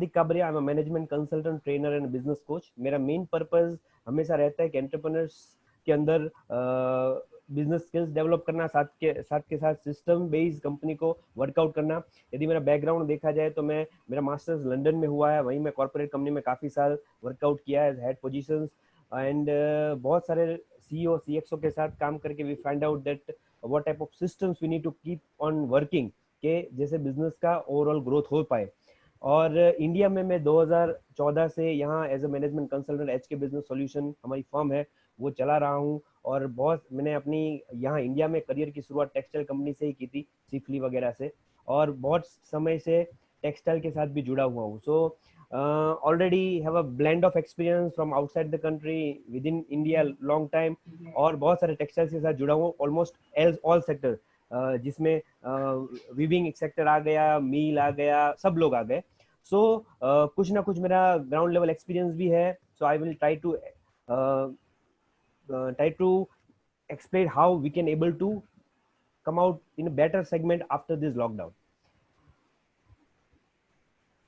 Hardik Kabaria, I am a management consultant, trainer and business coach. मेरा main purpose हमेशा रहता है कि एंटरप्रेन्योर्स के अंदर बिजनेस स्किल्स डेवलप करना, साथ के साथ सिस्टम बेस्ड कंपनी को वर्कआउट करना। यदि मेरा बैकग्राउंड देखा जाए तो मेरा मास्टर्स लंदन में हुआ है, वहीं मैं कॉर्पोरेट कंपनी में काफ़ी साल वर्कआउट किया है, हेड पोजीशंस एंड बहुत सारे सीईओ सीएक्सओ के साथ काम करके we find out that what type of systems we need to keep on working के जैसे बिजनेस का ओवरऑल ग्रोथ हो पाए। और इंडिया में मैं 2014 से यहाँ as a management consultant HK business solution हमारी फर्म है वो चला रहा हूँ। और बहुत मैंने अपनी यहाँ इंडिया में करियर की शुरुआत टेक्सटाइल कंपनी से ही की थी, सीफली वगैरह से, और बहुत समय से टेक्सटाइल के साथ भी जुड़ा हुआ हूँ। So already have a blend of experience from outside the country, with in India long time, और बहुत सारे टेक्सटाइल के साथ जुड़ा हूँ ऑलमोस्ट ऑल सेक्टर, जिसमें वीविंग सेक्टर आ गया, मील आ गया, सब लोग आ गए। सो कुछ ना कुछ मेरा ग्राउंड लेवल एक्सपीरियंस भी है। So I will try to explain how we can able to come out in a better segment after this lockdown.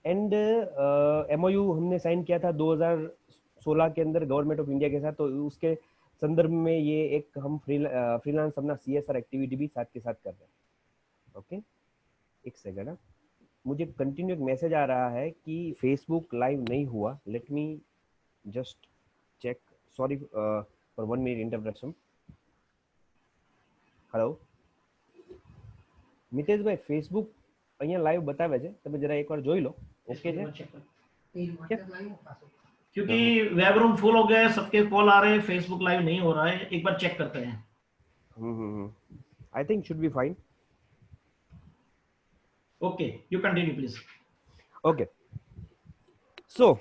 And MOU हमने साइन किया था 2016 के अंदर गवर्नमेंट ऑफ इंडिया के साथ, तो उसके संदर्भ में ये एक हम फ्रीलांस अपना सीएसआर एक्टिविटी भी साथ के साथ कर रहे हैं। ओके, एक सेकंड, मुझे कंटिन्यू एक मैसेज आ रहा है कि फेसबुक लाइव नहीं हुआ। Let me just check, sorry for 1 minute interruption. Hello Miteshbhai, Facebook અહીંયા લાઈવ બતાવે છે, તમે જરા એકવાર જોઈ લો। ઓકે છે? क्योंकि वेब रूम फुल हो गया है, सबके कॉल आ रहे हैं, फेसबुक लाइव नहीं हो रहा है, एक बार चेक करते हैं। I think should be fine. Okay, you continue please. Okay, so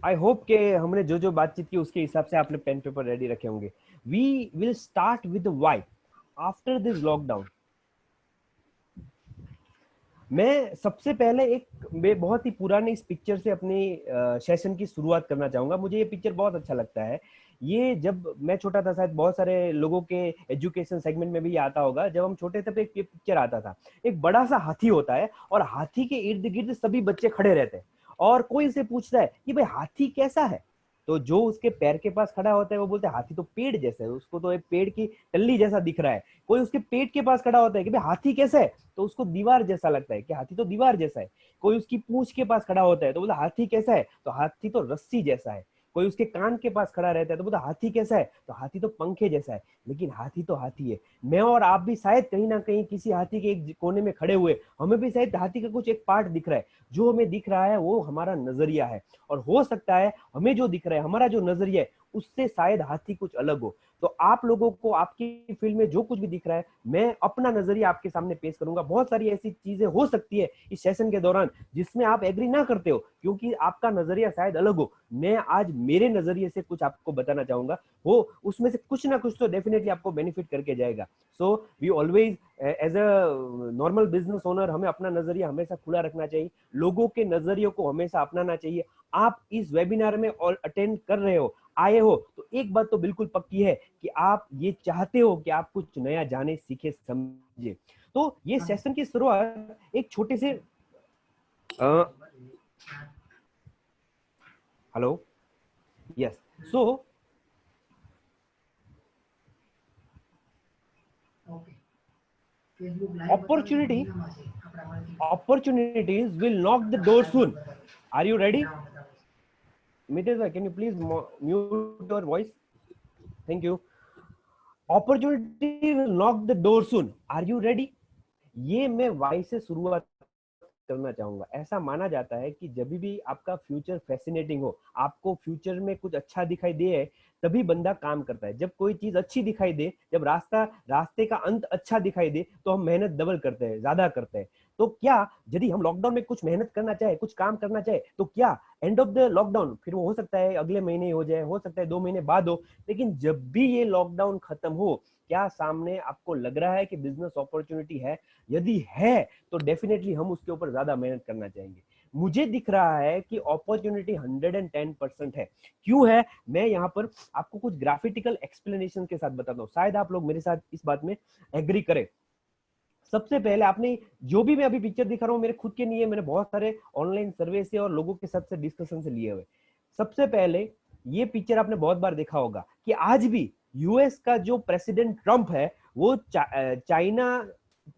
I hope के हमने जो जो बातचीत की उसके हिसाब से आपने पेन पेपर रेडी रखे होंगे। We will start with why after this lockdown. मैं सबसे पहले मैं बहुत ही पुराने इस पिक्चर से अपनी सेशन की शुरुआत करना चाहूंगा। मुझे ये पिक्चर बहुत अच्छा लगता है। ये जब मैं छोटा था, शायद बहुत सारे लोगों के एजुकेशन सेगमेंट में भी आता होगा, जब हम छोटे थे तो एक पिक्चर आता था, एक बड़ा सा हाथी होता है और हाथी के इर्द गिर्द सभी बच्चे खड़े रहते हैं और कोई उसे पूछता है कि भाई हाथी कैसा है, तो जो उसके पैर के पास खड़ा होता है वो बोलता है हाथी तो पेड़ जैसा है, उसको तो एक पेड़ की टल्ली जैसा दिख रहा है। कोई उसके पेट के पास खड़ा होता है कि भाई हाथी कैसा है, तो उसको दीवार जैसा लगता है कि हाथी तो दीवार जैसा है। कोई उसकी पूंछ के पास खड़ा होता है तो बोलता हाथी कैसा है, तो हाथी तो रस्सी जैसा है। कोई उसके कान के पास खड़ा रहता है तो बोलता हाथी कैसा है, तो हाथी तो पंखे जैसा है। लेकिन हाथी तो हाथी है। मैं और आप भी शायद कहीं ना कहीं किसी हाथी के एक कोने में खड़े हुए, हमें भी शायद हाथी का कुछ एक पार्ट दिख रहा है। जो हमें दिख रहा है वो हमारा नजरिया है, और हो सकता है हमें जो दिख रहा है, हमारा जो नजरिया है, उससे शायद हाथी कुछ अलग हो। तो आप लोगों को आपकी फील्ड में जो कुछ भी दिख रहा है, मैं अपना नजरिया आपके सामने पेश करूंगा। बहुत सारी ऐसी चीजें हो सकती है इस सेशन के दौरान जिसमें आप एग्री ना करते हो, क्योंकि आपका नजरिया शायद अलग हो। मैं आज मेरे नजरिए से कुछ आपको बताना चाहूंगा, वो उसमें से कुछ ना कुछ तो डेफिनेटली आपको बेनिफिट करके जाएगा। So we always as a normal business owner हमें अपना नजरिया हमेशा खुला रखना चाहिए, लोगों के नजरियों को हमेशा अपनाना चाहिए। आप इस वेबिनार में और अटेंड कर रहे हो, आए हो, तो एक बात तो बिल्कुल पक्की है कि आप ये चाहते हो कि आप कुछ नया जाने, सीखे, समझे। तो ये सेशन की शुरुआत एक छोटे से hello, yes, so opportunities will knock the door soon. Are you ready? Mitesh, can you please mute your voice? Thank you. Opportunity will knock the door soon. Are you ready? ये मैं Y से शुरुआत करना चाहूंगा। ऐसा माना जाता है कि जब भी आपका फ्यूचर फैसिनेटिंग हो, आपको फ्यूचर में कुछ अच्छा दिखाई दे, तभी बंदा काम करता है। जब कोई चीज अच्छी दिखाई दे, जब रास्ते का अंत अच्छा दिखाई दे, तो हम मेहनत डबल करते हैं, ज्यादा करते हैं। तो क्या यदि हम लॉकडाउन में कुछ मेहनत करना चाहे, कुछ काम करना चाहे, तो क्या एंड ऑफ द लॉकडाउन, फिर वो हो सकता है अगले महीने हो जाए, हो सकता है 2 महीने बाद हो, लेकिन जब भी ये लॉकडाउन खत्म हो, क्या सामने आपको लग रहा है कि बिजनेस अपॉर्चुनिटी है? यदि है तो डेफिनेटली हम उसके ऊपर ज्यादा मेहनत करना चाहेंगे। मुझे दिख रहा है कि अपॉर्चुनिटी 110% है। क्यों है? मैं यहाँ पर आपको कुछ ग्राफिकल एक्सप्लेनेशन के साथ बताता हूँ, शायद आप लोग मेरे साथ इस बात में एग्री करें। सबसे पहले आपने जो भी मैं अभी पिक्चर दिखा रहा हूँ मेरे खुद के नहीं है, मैंने बहुत सारे ऑनलाइन सर्वे से और लोगों के साथ से डिस्कशन से लिए हुए। सबसे पहले ये पिक्चर आपने बहुत बार देखा होगा कि आज भी यूएस का जो प्रेसिडेंट ट्रंप है वो चाइना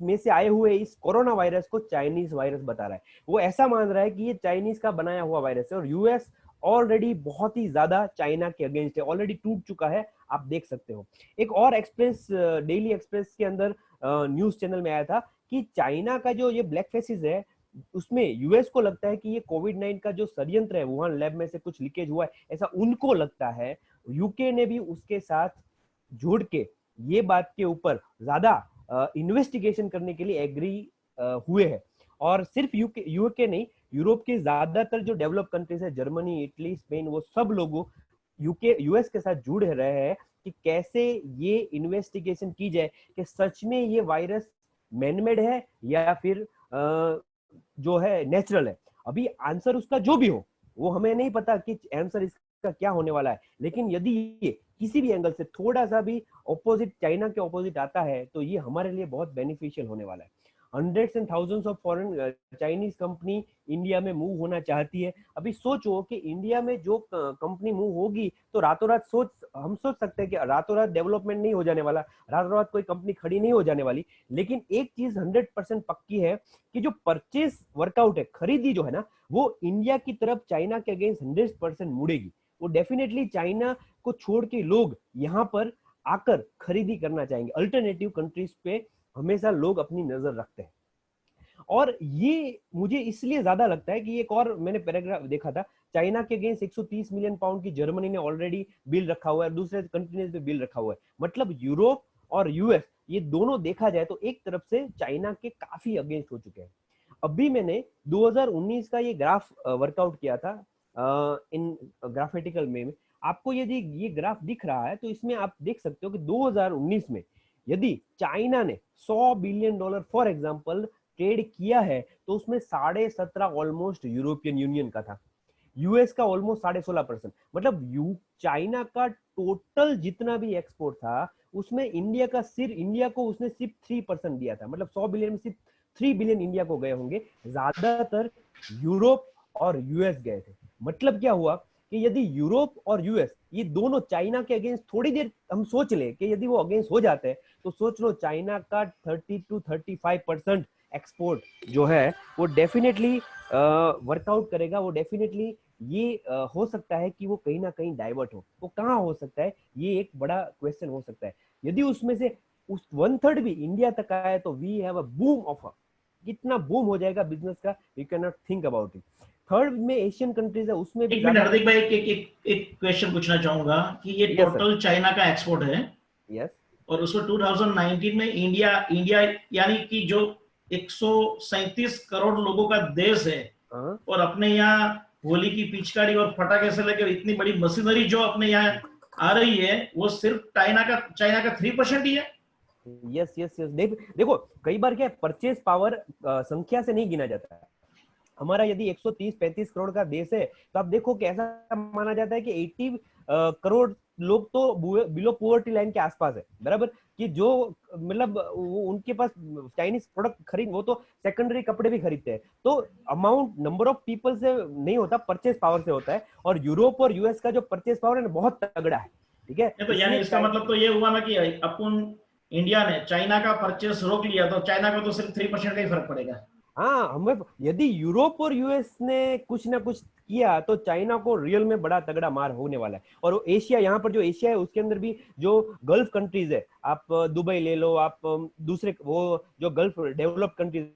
में से आए हुए इस कोरोना वायरस को चाइनीज वायरस बता रहा है। वो ऐसा मान रहा है कि ये चाइनीज का बनाया हुआ वायरस है, और यूएस ऑलरेडी बहुत ही ज्यादा चाइना के अगेंस्ट है, ऑलरेडी टूट चुका है, आप देख सकते हो। एक और एक्सप्रेस, डेली एक्सप्रेस के अंदर न्यूज चैनल में आया था कि चाइना का जो ये ब्लैक फेसिस है उसमें यूएस को लगता है कि ये कोविड-19 का जो षड्यंत्र है, वुहान लैब में से कुछ लीकेज हुआ है, ऐसा उनको लगता है। यूके ने भी उसके साथ जुड़ के ये बात के ऊपर ज्यादा इन्वेस्टिगेशन करने के लिए एग्री हुए हैं। और सिर्फ यूके नहीं, यूरोप के ज्यादातर जो डेवलप कंट्रीज है, जर्मनी, इटली, स्पेन, वो सब लोग यूएस के साथ जुड़ रहे हैं कि कैसे ये इन्वेस्टिगेशन की जाए कि सच में ये वायरस मैनमेड है या फिर जो है नेचुरल है। अभी आंसर उसका जो भी हो वो हमें नहीं पता कि आंसर इसका क्या होने वाला है, लेकिन यदि ये किसी भी एंगल से थोड़ा सा भी ऑपोजिट, चाइना के ऑपोजिट आता है तो ये हमारे लिए बहुत बेनिफिशियल होने वाला है। Hundreds and thousands of foreign Chinese company India में मूव होना चाहती है। अभी सोचो कि इंडिया में जो कंपनी मूव होगी तो रातों रात हम सोच सकते हैं कि रातों रात डेवलपमेंट नहीं हो जाने वाला, रातों रात कोई कंपनी खड़ी नहीं हो जाने वाली, लेकिन एक चीज 100% पक्की है कि जो परचेस वर्कआउट है, खरीदी जो है ना, वो इंडिया की तरफ चाइना के अगेंस्ट 100% मुड़ेगी। वो डेफिनेटली चाइना को छोड़ के लोग यहाँ पर आकर खरीदी करना चाहेंगे। अल्टरनेटिव कंट्रीज पे हमेशा लोग अपनी नजर रखते हैं। और ये मुझे इसलिए ज्यादा लगता है कि एक और मैंने पैराग्राफ देखा था, चाइना के अगेंस्ट 130 मिलियन पाउंड की जर्मनी ने ऑलरेडी बिल रखा हुआ है, दूसरे कंट्रीज पे बिल रखा हुआ है। मतलब यूरोप और यूएस ये दोनों देखा जाए तो एक तरफ से चाइना के काफी अगेंस्ट हो चुके हैं। अभी मैंने 2019 का ये ग्राफ वर्कआउट किया था इन ग्राफिटिकल में। आपको यदि ये ग्राफ दिख रहा है तो इसमें आप देख सकते हो कि 2019 में यदि चाइना ने $100 बिलियन फॉर एग्जांपल ट्रेड किया है तो उसमें 17.5 ऑलमोस्ट यूरोपियन यूनियन का था, यूएस का ऑलमोस्ट 16.5%। मतलब चाइना का टोटल जितना भी एक्सपोर्ट था उसमें इंडिया को उसने सिर्फ 3% दिया था। मतलब 100 बिलियन में सिर्फ 3 बिलियन इंडिया को गए होंगे, ज्यादातर यूरोप और यूएस गए थे। मतलब क्या हुआ कि यदि यूरोप और यूएस ये दोनों चाइना के अगेंस्ट थोड़ी देर हम सोच ले कि यदि वो अगेंस्ट हो जाते हैं तो सोच लो चाइना का 30 to 35% एक्सपोर्ट जो है वो डेफिनेटली वर्कआउट करेगा। वो डेफिनेटली ये हो सकता है कि वो कहीं ना कहीं डाइवर्ट हो। वो कहाँ हो सकता है, ये एक बड़ा क्वेश्चन हो सकता है। यदि उसमें से उस 1/3 भी इंडिया तक आए तो we have a boom offer. कितना बूम हो जाएगा बिजनेस का, you can not think about it. Third में एशियन कंट्रीज है, उसमें भी एक मिनट ज्यादा। हार्दिक भाई, एक क्वेश्चन पूछना चाहूंगा कि ये यस सर। टोटल चाइना का एक्सपोर्ट है यस। और उसमें 2019 में इंडिया इंडिया यानी कि जो 137 करोड़ लोगों का देश है, हाँ। और अपने यहाँ होली की पिचकारी और पटाखे से लेकर इतनी बड़ी मशीनरी जो अपने यहाँ आ रही है, वो सिर्फ चाइना का 3% ही है। Yes yes yes. देखो कई बार क्या परचेस पावर संख्या से नहीं गिना जाता है। हमारा यदि 130-35 करोड़ का देश है तो आप देखो कि ऐसा माना जाता है कि 80 करोड़ लोग तो बिलो पुअर्टी लाइन के आसपास है, बराबर। कि जो मतलब उनके पास चाइनीज प्रोडक्ट खरीद, वो तो सेकेंडरी कपड़े भी खरीदते हैं। तो अमाउंट नंबर ऑफ पीपल से नहीं होता, परचेस पावर से होता है। और यूरोप और यूएस का जो परचेस पावर है ना बहुत तगड़ा है, ठीक है। तो यानी इसका मतलब तो ये हुआ ना कि अपन इंडिया ने चाइना का परचेस रोक लिया तो चाइना को तो सिर्फ 3% का ही फर्क पड़ेगा। हाँ, हमें यदि यूरोप और यूएस ने कुछ ना कुछ किया तो चाइना को रियल में बड़ा तगड़ा मार होने वाला है। और एशिया, यहाँ पर जो एशिया है उसके अंदर भी जो गल्फ कंट्रीज है, आप दुबई ले लो, आप दूसरे वो जो गल्फ डेवलप कंट्रीज,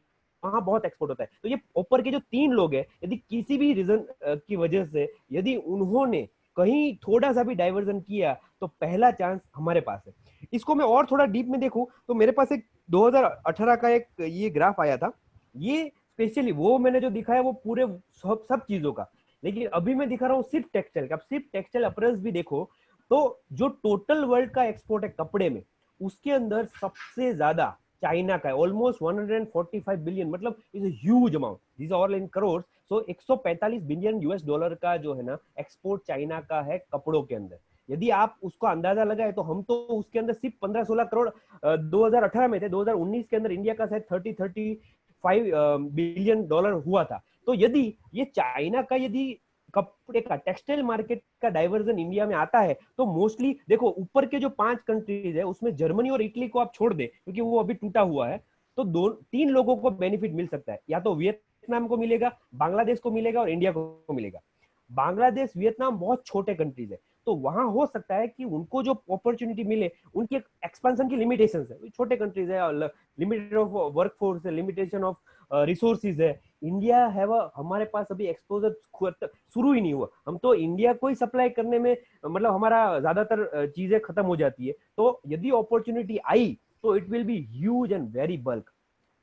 वहां बहुत एक्सपोर्ट होता है। तो ये ऊपर के जो 3 लोग हैं, यदि किसी भी रीजन की वजह से यदि उन्होंने कहीं थोड़ा सा भी डाइवर्जन किया तो पहला चांस हमारे पास है। इसको मैं और थोड़ा डीप में देखूं तो मेरे पास एक 2018 का एक ये ग्राफ आया था। ये स्पेशली वो मैंने जो दिखाया वो पूरे सब चीजों का, लेकिन अभी मैं दिखा रहा हूँ सिर्फ टेक्सटाइल का। सिर्फ टेक्सटाइल अपरेल्स भी देखो तो जो टोटल वर्ल्ड का एक्सपोर्ट है कपड़े में, उसके अंदर सबसे ज्यादा चाइना का है, ऑलमोस्ट 145 बिलियन। मतलब is a huge amount, this all in crore. So 145 billion US dollar का जो है ना एक्सपोर्ट चाइना का है कपड़ों के अंदर। यदि आप उसको अंदाजा लगाए तो हम तो उसके अंदर सिर्फ 15-16 करोड़ 2018 में थे, 2019 के अंदर इंडिया का शायद 30-35 बिलियन डॉलर हुआ था। तो यदि ये चाइना का यदि कपड़े का टेक्सटाइल मार्केट का डाइवर्जन इंडिया में आता है तो मोस्टली देखो ऊपर के जो 5 कंट्रीज है उसमें जर्मनी और इटली को आप छोड़ दे क्योंकि वो अभी टूटा हुआ है, तो 2-3 लोगों को बेनिफिट मिल सकता है, या तो वियतनाम को मिलेगा, बांग्लादेश को मिलेगा और इंडिया को मिलेगा। बांग्लादेश वियतनाम बहुत छोटे कंट्रीज है, तो वहां हो सकता है कि उनको जो अपॉर्चुनिटी मिले, उनकी एक्सपेंशन की लिमिटेशन है, छोटे कंट्रीज है, लिमिटेड ऑफ वर्कफोर्स है, लिमिटेशन ऑफ रिसोर्सेज है। इंडिया है वह, हमारे पास अभी एक्सपोजर शुरू ही नहीं हुआ, हम तो इंडिया को ही सप्लाई करने में मतलब हमारा ज्यादातर चीजें खत्म हो जाती है। तो यदि अपॉर्चुनिटी आई तो it will be huge and very bulk.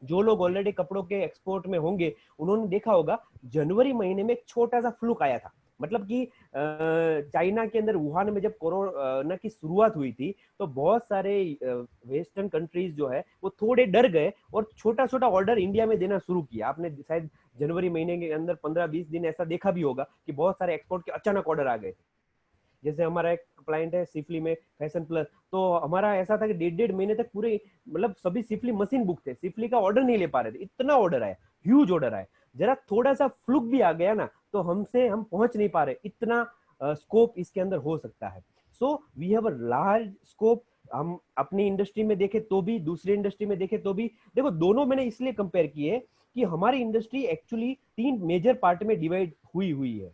जो लोग ऑलरेडी कपड़ों के एक्सपोर्ट में होंगे उन्होंने देखा होगा जनवरी महीने में एक छोटा सा फ्लूक आया था, मतलब कि चाइना के अंदर वुहान में जब कोरोना की शुरुआत हुई थी तो बहुत सारे वेस्टर्न कंट्रीज जो है वो थोड़े डर गए और छोटा छोटा ऑर्डर इंडिया में देना शुरू किया। आपने शायद जनवरी महीने के अंदर 15-20 दिन ऐसा देखा भी होगा कि बहुत सारे एक्सपोर्ट के अचानक ऑर्डर आ गए थे। जैसे हमारा एक क्लाइंट है सिफली में, फैशन प्लस, तो हमारा ऐसा था कि 1.5 महीने तक पूरे मतलब सभी सिफली मशीन बुक थे, सिफली का ऑर्डर नहीं ले पा रहे थे, इतना ऑर्डर आया, ह्यूज ऑर्डर आया। जरा थोड़ा सा फ्लूक भी आ गया ना तो हम पहुंच नहीं पा रहे, इतना स्कोप इसके अंदर हो सकता है। So we have a large scope. हम अपनी इंडस्ट्री में देखें तो भी, दूसरी इंडस्ट्री में देखें तो भी, देखो दोनों मैंने इसलिए कंपेयर किए कि हमारी इंडस्ट्री एक्चुअली 3 मेजर पार्ट में डिवाइड हुई है।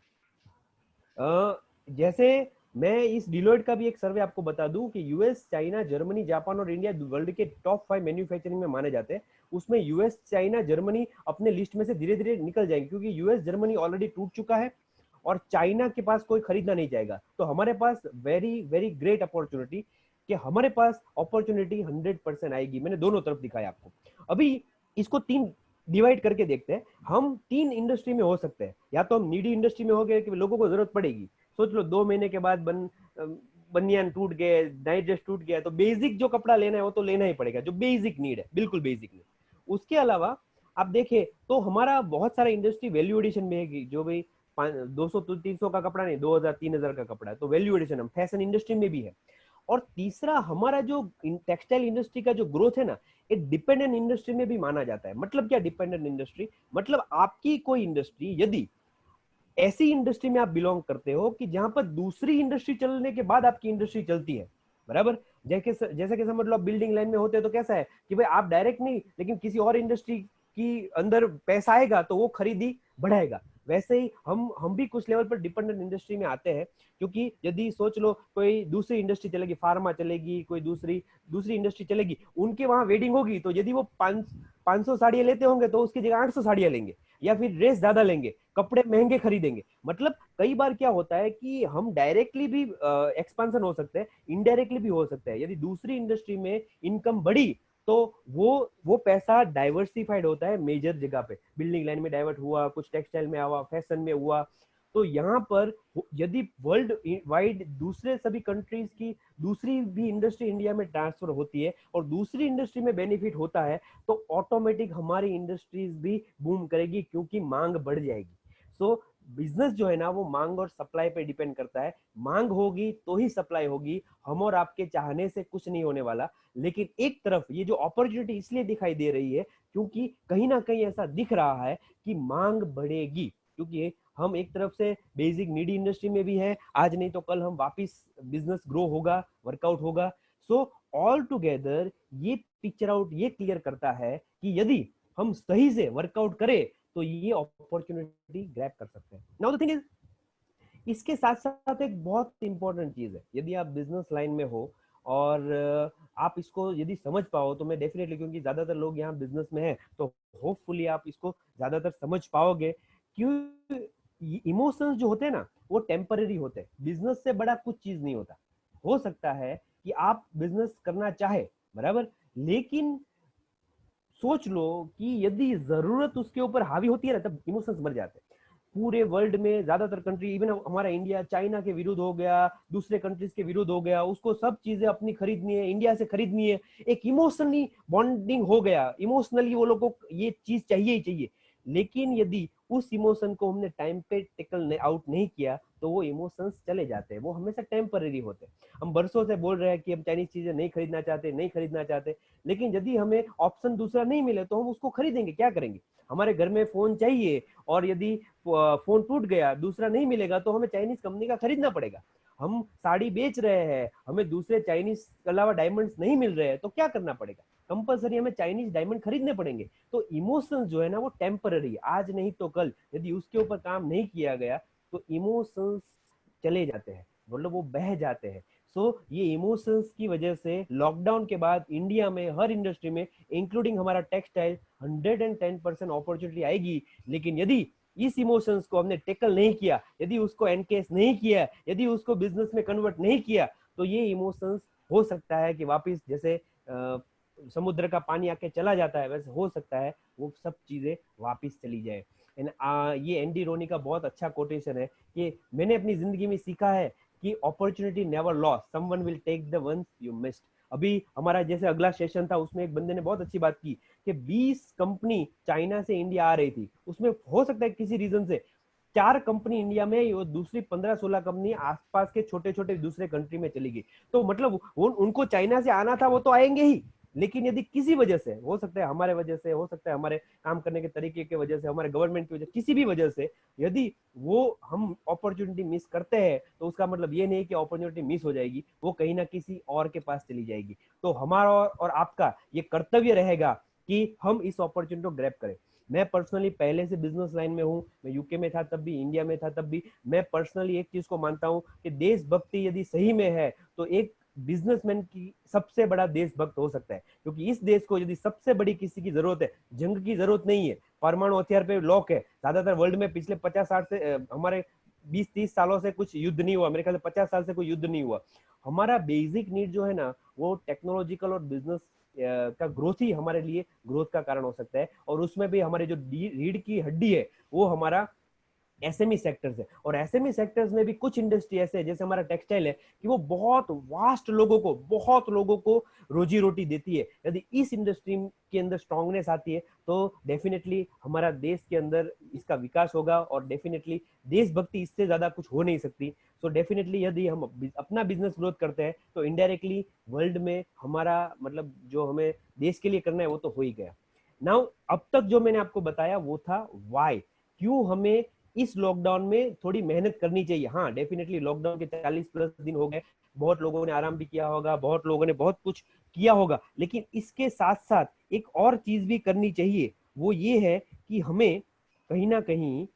जैसे मैं इस डिलोइट का भी एक सर्वे आपको बता दूं कि यूएस, चाइना, जर्मनी, जापान और इंडिया वर्ल्ड के टॉप 5 मैन्युफैक्चरिंग में माने जाते हैं। उसमें यूएस, चाइना, जर्मनी अपने लिस्ट में से धीरे धीरे निकल जाएंगे क्योंकि यूएस, जर्मनी ऑलरेडी टूट चुका है और चाइना के पास कोई खरीदना नहीं चाहेगा। तो हमारे पास वेरी वेरी ग्रेट अपॉर्चुनिटी कि हमारे पास अपॉर्चुनिटी 100% आएगी। मैंने दोनों तरफ दिखाया आपको। अभी इसको 3 डिवाइड करके देखते हैं। हम 3 इंडस्ट्री में हो सकते हैं, या तो हम नीडी इंडस्ट्री में हो गए कि लोगों को जरूरत पड़ेगी, सोच लो 2 महीने के बाद बनियान टूट गए, नाइट ड्रेस टूट गया, तो बेसिक जो कपड़ा लेना है वो तो लेना ही पड़ेगा, जो बेसिक नीड है, बिल्कुल बेसिक नीड। उसके अलावा आप देखें तो हमारा बहुत सारा इंडस्ट्री वैल्यू एडिशन में है, जो भाई 200-300 का कपड़ा नहीं, 2000-3000 का कपड़ा है, तो वैल्यू एडिशन हम फैशन इंडस्ट्री में भी है। और तीसरा हमारा जो टेक्सटाइल इंडस्ट्री का जो ग्रोथ है ना, एक डिपेंडेंट इंडस्ट्री में भी माना जाता है। मतलब क्या डिपेंडेंट इंडस्ट्री, मतलब आपकी कोई इंडस्ट्री यदि ऐसी इंडस्ट्री में आप बिलोंग करते हो कि जहां पर दूसरी इंडस्ट्री चलने के बाद आपकी इंडस्ट्री चलती है, बराबर, जैसे कि समझ लो आप बिल्डिंग लाइन में होते हैं तो कैसा है कि भाई आप डायरेक्ट नहीं लेकिन किसी और इंडस्ट्री की अंदर पैसा आएगा तो वो खरीदी बढ़ाएगा। वैसे ही हम भी कुछ लेवल पर डिपेंडेंट इंडस्ट्री में आते हैं, क्योंकि यदि सोच लो कोई दूसरी इंडस्ट्री चलेगी, फार्मा चलेगी, कोई दूसरी इंडस्ट्री चलेगी, उनके वहां वेडिंग होगी, तो यदि वो 500 साड़ियां लेते होंगे तो उसकी जगह 800 साड़ियां लेंगे, या फिर ड्रेस ज्यादा लेंगे, कपड़े महंगे खरीदेंगे। मतलब कई बार क्या होता है कि हम डायरेक्टली भी एक्सपेंशन हो सकते हैं, इनडायरेक्टली भी हो सकता है। यदि दूसरी इंडस्ट्री में इनकम बढ़ी तो वो पैसा डाइवर्सिफाइड होता है मेजर जगह पे, बिल्डिंग लाइन में डाइवर्ट हुआ, कुछ टेक्सटाइल में हुआ, फैशन में हुआ। तो यहाँ पर यदि वर्ल्ड वाइड दूसरे सभी कंट्रीज की दूसरी भी इंडस्ट्री इंडिया में ट्रांसफर होती है और दूसरी इंडस्ट्री में बेनिफिट होता है तो ऑटोमेटिक हमारी इंडस्ट्रीज भी बूम करेगी क्योंकि मांग बढ़ जाएगी। सो बिजनेस जो है ना वो मांग और सप्लाई पे डिपेंड करता है। मांग होगी तो ही सप्लाई होगी, हम और आपके चाहने से कुछ नहीं होने वाला। लेकिन एक तरफ ये जो अपॉर्चुनिटी इसलिए दिखाई दे रही है क्योंकि कहीं ना कहीं ऐसा दिख रहा है कि मांग बढ़ेगी, क्योंकि हम एक तरफ से बेसिक नीडी इंडस्ट्री में भी है, आज नहीं तो कल हम वापिस बिजनेस ग्रो होगा, वर्कआउट होगा। सो ऑल टुगेदर ये पिक्चर आउट ये क्लियर करता है कि यदि हम सही से वर्कआउट करें तो ये अपॉर्चुनिटी ग्रैब कर सकते हैं। नाउ द थिंग इज, इसके साथ साथ एक बहुत इंपॉर्टेंट चीज है, यदि आप बिजनेस लाइन में हो और आप इसको यदि समझ पाओ तो मैं डेफिनेटली, क्योंकि ज्यादातर लोग यहाँ बिजनेस में है तो होपफुली आप इसको ज्यादातर समझ पाओगे। क्यों, इमोशंस जो होते हैं ना वो टेम्पररी होते हैं, बिजनेस से बड़ा कुछ चीज नहीं होता। हो सकता है कि आप बिजनेस करना चाहे, बराबर, लेकिन सोच लो कि यदि जरूरत उसके ऊपर हावी होती है ना तब इमोशंस मर जाते हैं। पूरे वर्ल्ड में ज्यादातर कंट्री, इवन हमारा इंडिया, चाइना के विरुद्ध हो गया, दूसरे कंट्रीज के विरुद्ध हो गया, उसको सब चीजें अपनी खरीदनी है, इंडिया से खरीदनी है, एक इमोशनली बॉन्डिंग हो गया, इमोशनली वो लोग को ये चीज चाहिए ही चाहिए। लेकिन यदि उस इमोशन को हमने टाइम पे टेकल आउट नहीं किया तो वो इमोशंस चले जाते हैं, वो हमेशा टेम्पररी होते हैं। हम बरसों से बोल रहे हैं कि हम चाइनीज चीजें नहीं खरीदना चाहते, नहीं खरीदना चाहते, लेकिन यदि हमें ऑप्शन दूसरा नहीं मिले तो हम उसको खरीदेंगे, क्या करेंगे? हमारे घर में फोन चाहिए और यदि फोन टूट गया, दूसरा नहीं मिलेगा, तो हमें चाइनीज कंपनी का खरीदना पड़ेगा। हम साड़ी बेच रहे हैं, हमें दूसरे चाइनीज के अलावा डायमंड्स नहीं मिल रहे हैं, तो क्या करना पड़ेगा? कंपलसरी हमें चाइनीज डायमंड खरीदने पड़ेंगे। तो इमोशंस जो है ना वो टेम्पररी, आज नहीं तो कल यदि उसके ऊपर काम नहीं किया गया तो इमोशंस चले जाते हैं, मतलब वो बह जाते हैं। ये इमोशंस की वजह से लॉकडाउन के बाद इंडिया में हर इंडस्ट्री में इंक्लूडिंग हमारा टेक्सटाइल 110% अपॉर्चुनिटी आएगी। लेकिन यदि इस इमोशंस को हमने टेकल नहीं किया, यदि उसको एनकेस नहीं किया, यदि उसको बिजनेस में कन्वर्ट नहीं किया, तो ये इमोशंस हो सकता है कि वापस जैसे समुद्र का पानी आके चला जाता है, वैसे हो सकता है वो सब चीजें वापस चली जाए। ये एंडी रोनी का बहुत अच्छा कोटेशन है कि मैंने अपनी जिंदगी में सीखा है कि opportunity never loss, someone will take the ones you missed. अभी हमारा जैसे अगला सेशन था उसमें एक बंदे ने बहुत अच्छी बात की कि 20 कंपनी चाइना से इंडिया आ रही थी, उसमें हो सकता है किसी रीजन से 4 कंपनी इंडिया में, वो दूसरी 15-16 कंपनी आसपास के छोटे छोटे दूसरे कंट्री में चली गई। तो मतलब उनको चाइना से आना था, वो तो आएंगे ही, लेकिन यदि किसी वजह से, हो सकता है हमारे वजह से, हो सकता है हमारे काम करने के तरीके की वजह से, हमारे गवर्नमेंट की वजह, किसी भी वजह से यदि वो हम अपॉर्चुनिटी मिस करते हैं, तो उसका मतलब ये नहीं कि अपॉर्चुनिटी मिस हो जाएगी, वो कहीं ना किसी और के पास चली जाएगी। तो हमारा और आपका ये कर्तव्य रहेगा कि हम इस अपॉर्चुनिटी को ग्रैब करें। मैं पर्सनली पहले से बिजनेस लाइन में हूँ, मैं यूके में था तब भी, इंडिया में था तब भी, मैं पर्सनली एक चीज को मानता हूँ कि देशभक्ति यदि सही में है तो एक बिजनेसमैन की सबसे बड़ा देशभक्त हो सकता है। क्योंकि इस देश को यदि सबसे बड़ी किसी की जरूरत है, जंग की जरूरत नहीं है, परमाणु हथियार पे लॉक है, ज्यादातर वर्ल्ड में पिछले 50-60 से हमारे 20-30 सालों से कुछ युद्ध नहीं हुआ, मेरे ख्याल से 50 साल से कोई युद्ध नहीं हुआ। हमारा बेसिक नीड जो है ना वो टेक्नोलॉजिकल और बिजनेस का ग्रोथ ही हमारे लिए ग्रोथ का कारण हो सकता है। और उसमें भी हमारे जो रीढ़ की हड्डी है वो हमारा एसएमई सेक्टर्स है। और एसएमई सेक्टर्स में भी कुछ इंडस्ट्री ऐसे है, जैसे हमारा टेक्सटाइल है, कि वो बहुत लोगों को रोजी रोटी देती है। यदि इस इंडस्ट्री के अंदर स्ट्रांगनेस आती है तो डेफिनेटली हमारा देश के अंदर इसका विकास होगा, और डेफिनेटली देशभक्ति इससे ज्यादा कुछ हो नहीं सकती। सो डेफिनेटली यदि हम अपना बिजनेस ग्रोथ करते हैं तो इनडायरेक्टली वर्ल्ड में हमारा मतलब जो हमें देश के लिए करना है वो तो हो ही गया। नाउ अब तक जो मैंने आपको बताया वो था वाई, क्यों हमें इस लॉकडाउन में थोड़ी मेहनत करनी चाहिए। हाँ डेफिनेटली लॉकडाउन के 40+ दिन हो गए, बहुत लोगों ने आराम भी किया होगा, बहुत लोगों ने बहुत कुछ किया होगा, लेकिन इसके साथ साथ एक और चीज भी करनी चाहिए। वो ये है कि हमें कहीं ना कहीं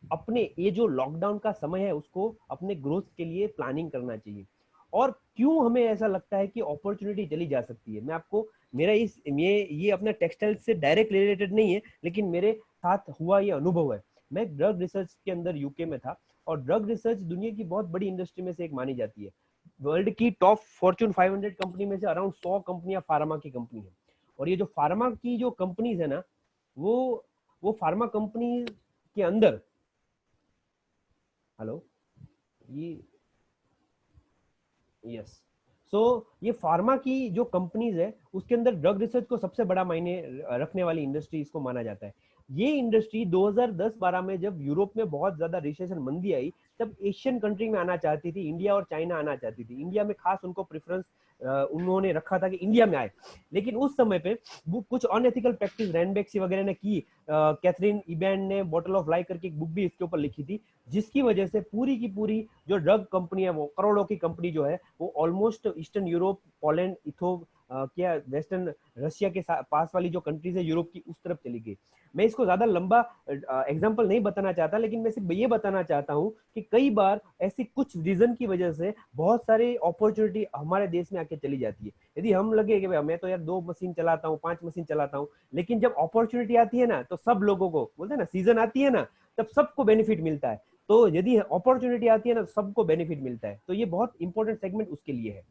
अपने ये जो लॉकडाउन का समय है उसको अपने ग्रोथ के लिए प्लानिंग करना चाहिए। और क्यों हमें ऐसा लगता है कि अपॉर्चुनिटी चली जा सकती है, मैं आपको मेरा ये अपना टेक्सटाइल से डायरेक्ट रिलेटेड नहीं है, लेकिन मेरे साथ हुआ ये अनुभव है। मैं ड्रग रिसर्च के अंदर यूके में था, और ड्रग रिसर्च दुनिया की बहुत बड़ी इंडस्ट्री में से एक मानी जाती है। वर्ल्ड की टॉप फॉर्च्यून 500 कंपनी में से अराउंड 100 कंपनियां फार्मा की कंपनी है। और ये जो फार्मा की जो कंपनीज है ना, वो फार्मा कंपनी के अंदर, हेलो, ये यस, सो ये फार्मा की जो कंपनीज है उसके अंदर ड्रग रिसर्च को सबसे बड़ा मायने रखने वाली इंडस्ट्री इसको माना जाता है। ये इंडस्ट्री 2010-12 में जब यूरोप में बहुत ज्यादा रिसेशन मंदी आई, तब एशियन कंट्री में आना चाहती थी, इंडिया और चाइना आना चाहती थी। इंडिया में खास उनको प्रेफरेंस उन्होंने रखा था कि इंडिया में आए। लेकिन उस समय पे वो कुछ अनएथिकल प्रैक्टिस रैनबैक्सी वगैरह ने की। कैथरीन इबैन ने बॉटल ऑफ लाई करके एक बुक भी इसके ऊपर लिखी थी, जिसकी वजह से पूरी की पूरी जो ड्रग कंपनी है, वो करोड़ों की कंपनी जो है, वो ऑलमोस्ट ईस्टर्न यूरोप, पोलैंड, क्या वेस्टर्न रशिया के पास वाली जो कंट्रीज है यूरोप की, उस तरफ चली गई। मैं इसको ज्यादा लंबा एग्जांपल नहीं बताना चाहता, लेकिन मैं सिर्फ ये बताना चाहता हूँ कि कई बार ऐसी कुछ रीजन की वजह से बहुत सारी अपॉर्चुनिटी हमारे देश में आके चली जाती है। यदि हम लगे कि मैं तो यार 2 मशीन चलाता हूँ, 5 मशीन चलाता हूँ, लेकिन जब अपॉर्चुनिटी आती है ना तो सब लोगों को बोलते हैं ना, सीजन आती है ना तब सबको बेनिफिट मिलता है। तो यदि अपॉर्चुनिटी आती है ना तो सबको बेनिफिट मिलता है। तो ये बहुत इंपॉर्टेंट सेगमेंट उसके लिए है।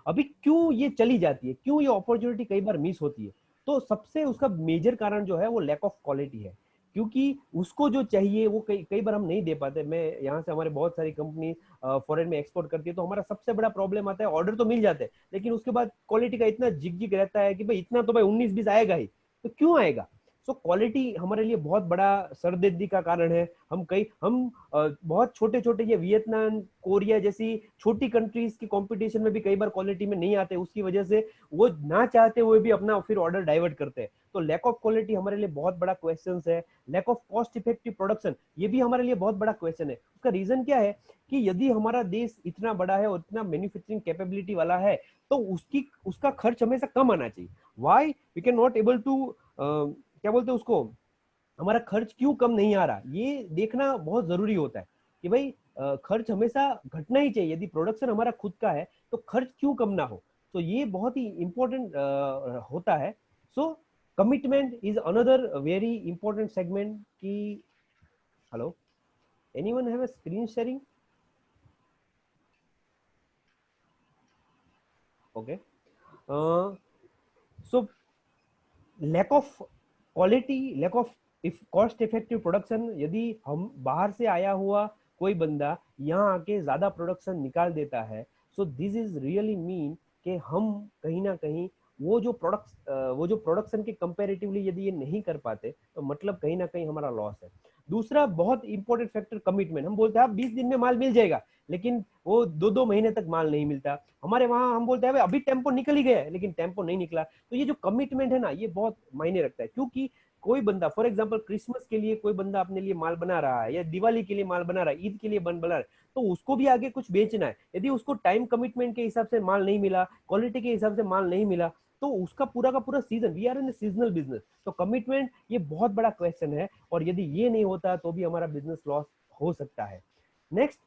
अभी क्यों ये चली जाती है, क्यों ये अपॉर्चुनिटी कई बार मिस होती है, तो सबसे उसका मेजर कारण जो है वो लैक ऑफ क्वालिटी है। क्योंकि उसको जो चाहिए वो कई बार हम नहीं दे पाते। मैं यहाँ से, हमारे बहुत सारी कंपनी फॉरेन में एक्सपोर्ट करती है, तो हमारा सबसे बड़ा प्रॉब्लम आता है, ऑर्डर तो मिल जाते हैं लेकिन उसके बाद क्वालिटी का इतना जिग रहता है कि भाई इतना तो भाई 19-20 आएगा ही, तो क्यों आएगा? सो क्वालिटी हमारे लिए बहुत बड़ा सरदर्दी का कारण है। हम बहुत छोटे छोटे ये वियतनाम, कोरिया जैसी छोटी कंट्रीज की कंपटीशन में भी कई बार क्वालिटी में नहीं आते, उसकी वजह से वो ना चाहते हुए भी अपना फिर ऑर्डर डाइवर्ट करते हैं। तो लैक ऑफ क्वालिटी हमारे लिए बहुत बड़ा क्वेश्चन है। Lack of cost effective production, ये भी हमारे लिए बहुत बड़ा क्वेश्चन है। उसका रीजन क्या है कि यदि हमारा देश इतना बड़ा है और इतना मैन्युफैक्चरिंग कैपेबिलिटी वाला है, तो उसका खर्च हमेशा कम आना चाहिए। Why we can not able to, क्या बोलते हैं उसको, हमारा खर्च क्यों कम नहीं आ रहा, ये देखना बहुत जरूरी होता है कि भाई खर्च हमेशा घटना ही चाहिए। यदि प्रोडक्शन हमारा खुद का है तो खर्च क्यों कम ना हो। तो ये बहुत ही इंपॉर्टेंट होता है। So commitment is another very important segment की। Hello, anyone have a screen sharing? Okay, so lack of quality, lack of if cost effective production, यदि हम बाहर से आया हुआ कोई बंदा यहाँ आके ज्यादा प्रोडक्शन निकाल देता है, so this is really mean कि हम कहीं ना कहीं वो जो प्रोडक्शन के कंपैरेटिवली यदि ये नहीं कर पाते, तो मतलब कहीं ना कहीं हमारा लॉस है। दूसरा बहुत इंपॉर्टेंट फैक्टर कमिटमेंट। हम बोलते हैं 20 दिन में माल मिल जाएगा, लेकिन वो 2-2 महीने तक माल नहीं मिलता। हमारे वहां हम बोलते हैं अभी टेम्पो निकल ही गया है, लेकिन टेम्पो नहीं निकला। तो ये जो कमिटमेंट है ना, ये बहुत मायने रखता है। क्योंकि कोई बंदा फॉर एग्जांपल क्रिसमस के लिए कोई बंदा अपने लिए माल बना रहा है, या दिवाली के लिए माल बना रहा है, ईद के लिए बना रहा है, तो उसको भी आगे कुछ बेचना है। यदि उसको टाइम कमिटमेंट के हिसाब से माल नहीं मिला, क्वालिटी के हिसाब से माल नहीं मिला, तो उसका पूरा का पूरा season, we are in seasonal business, तो कमिटमेंट ये बहुत बड़ा क्वेश्चन है। और यदि ये नहीं होता तो भी हमारा बिजनेस लॉस हो सकता है। नेक्स्ट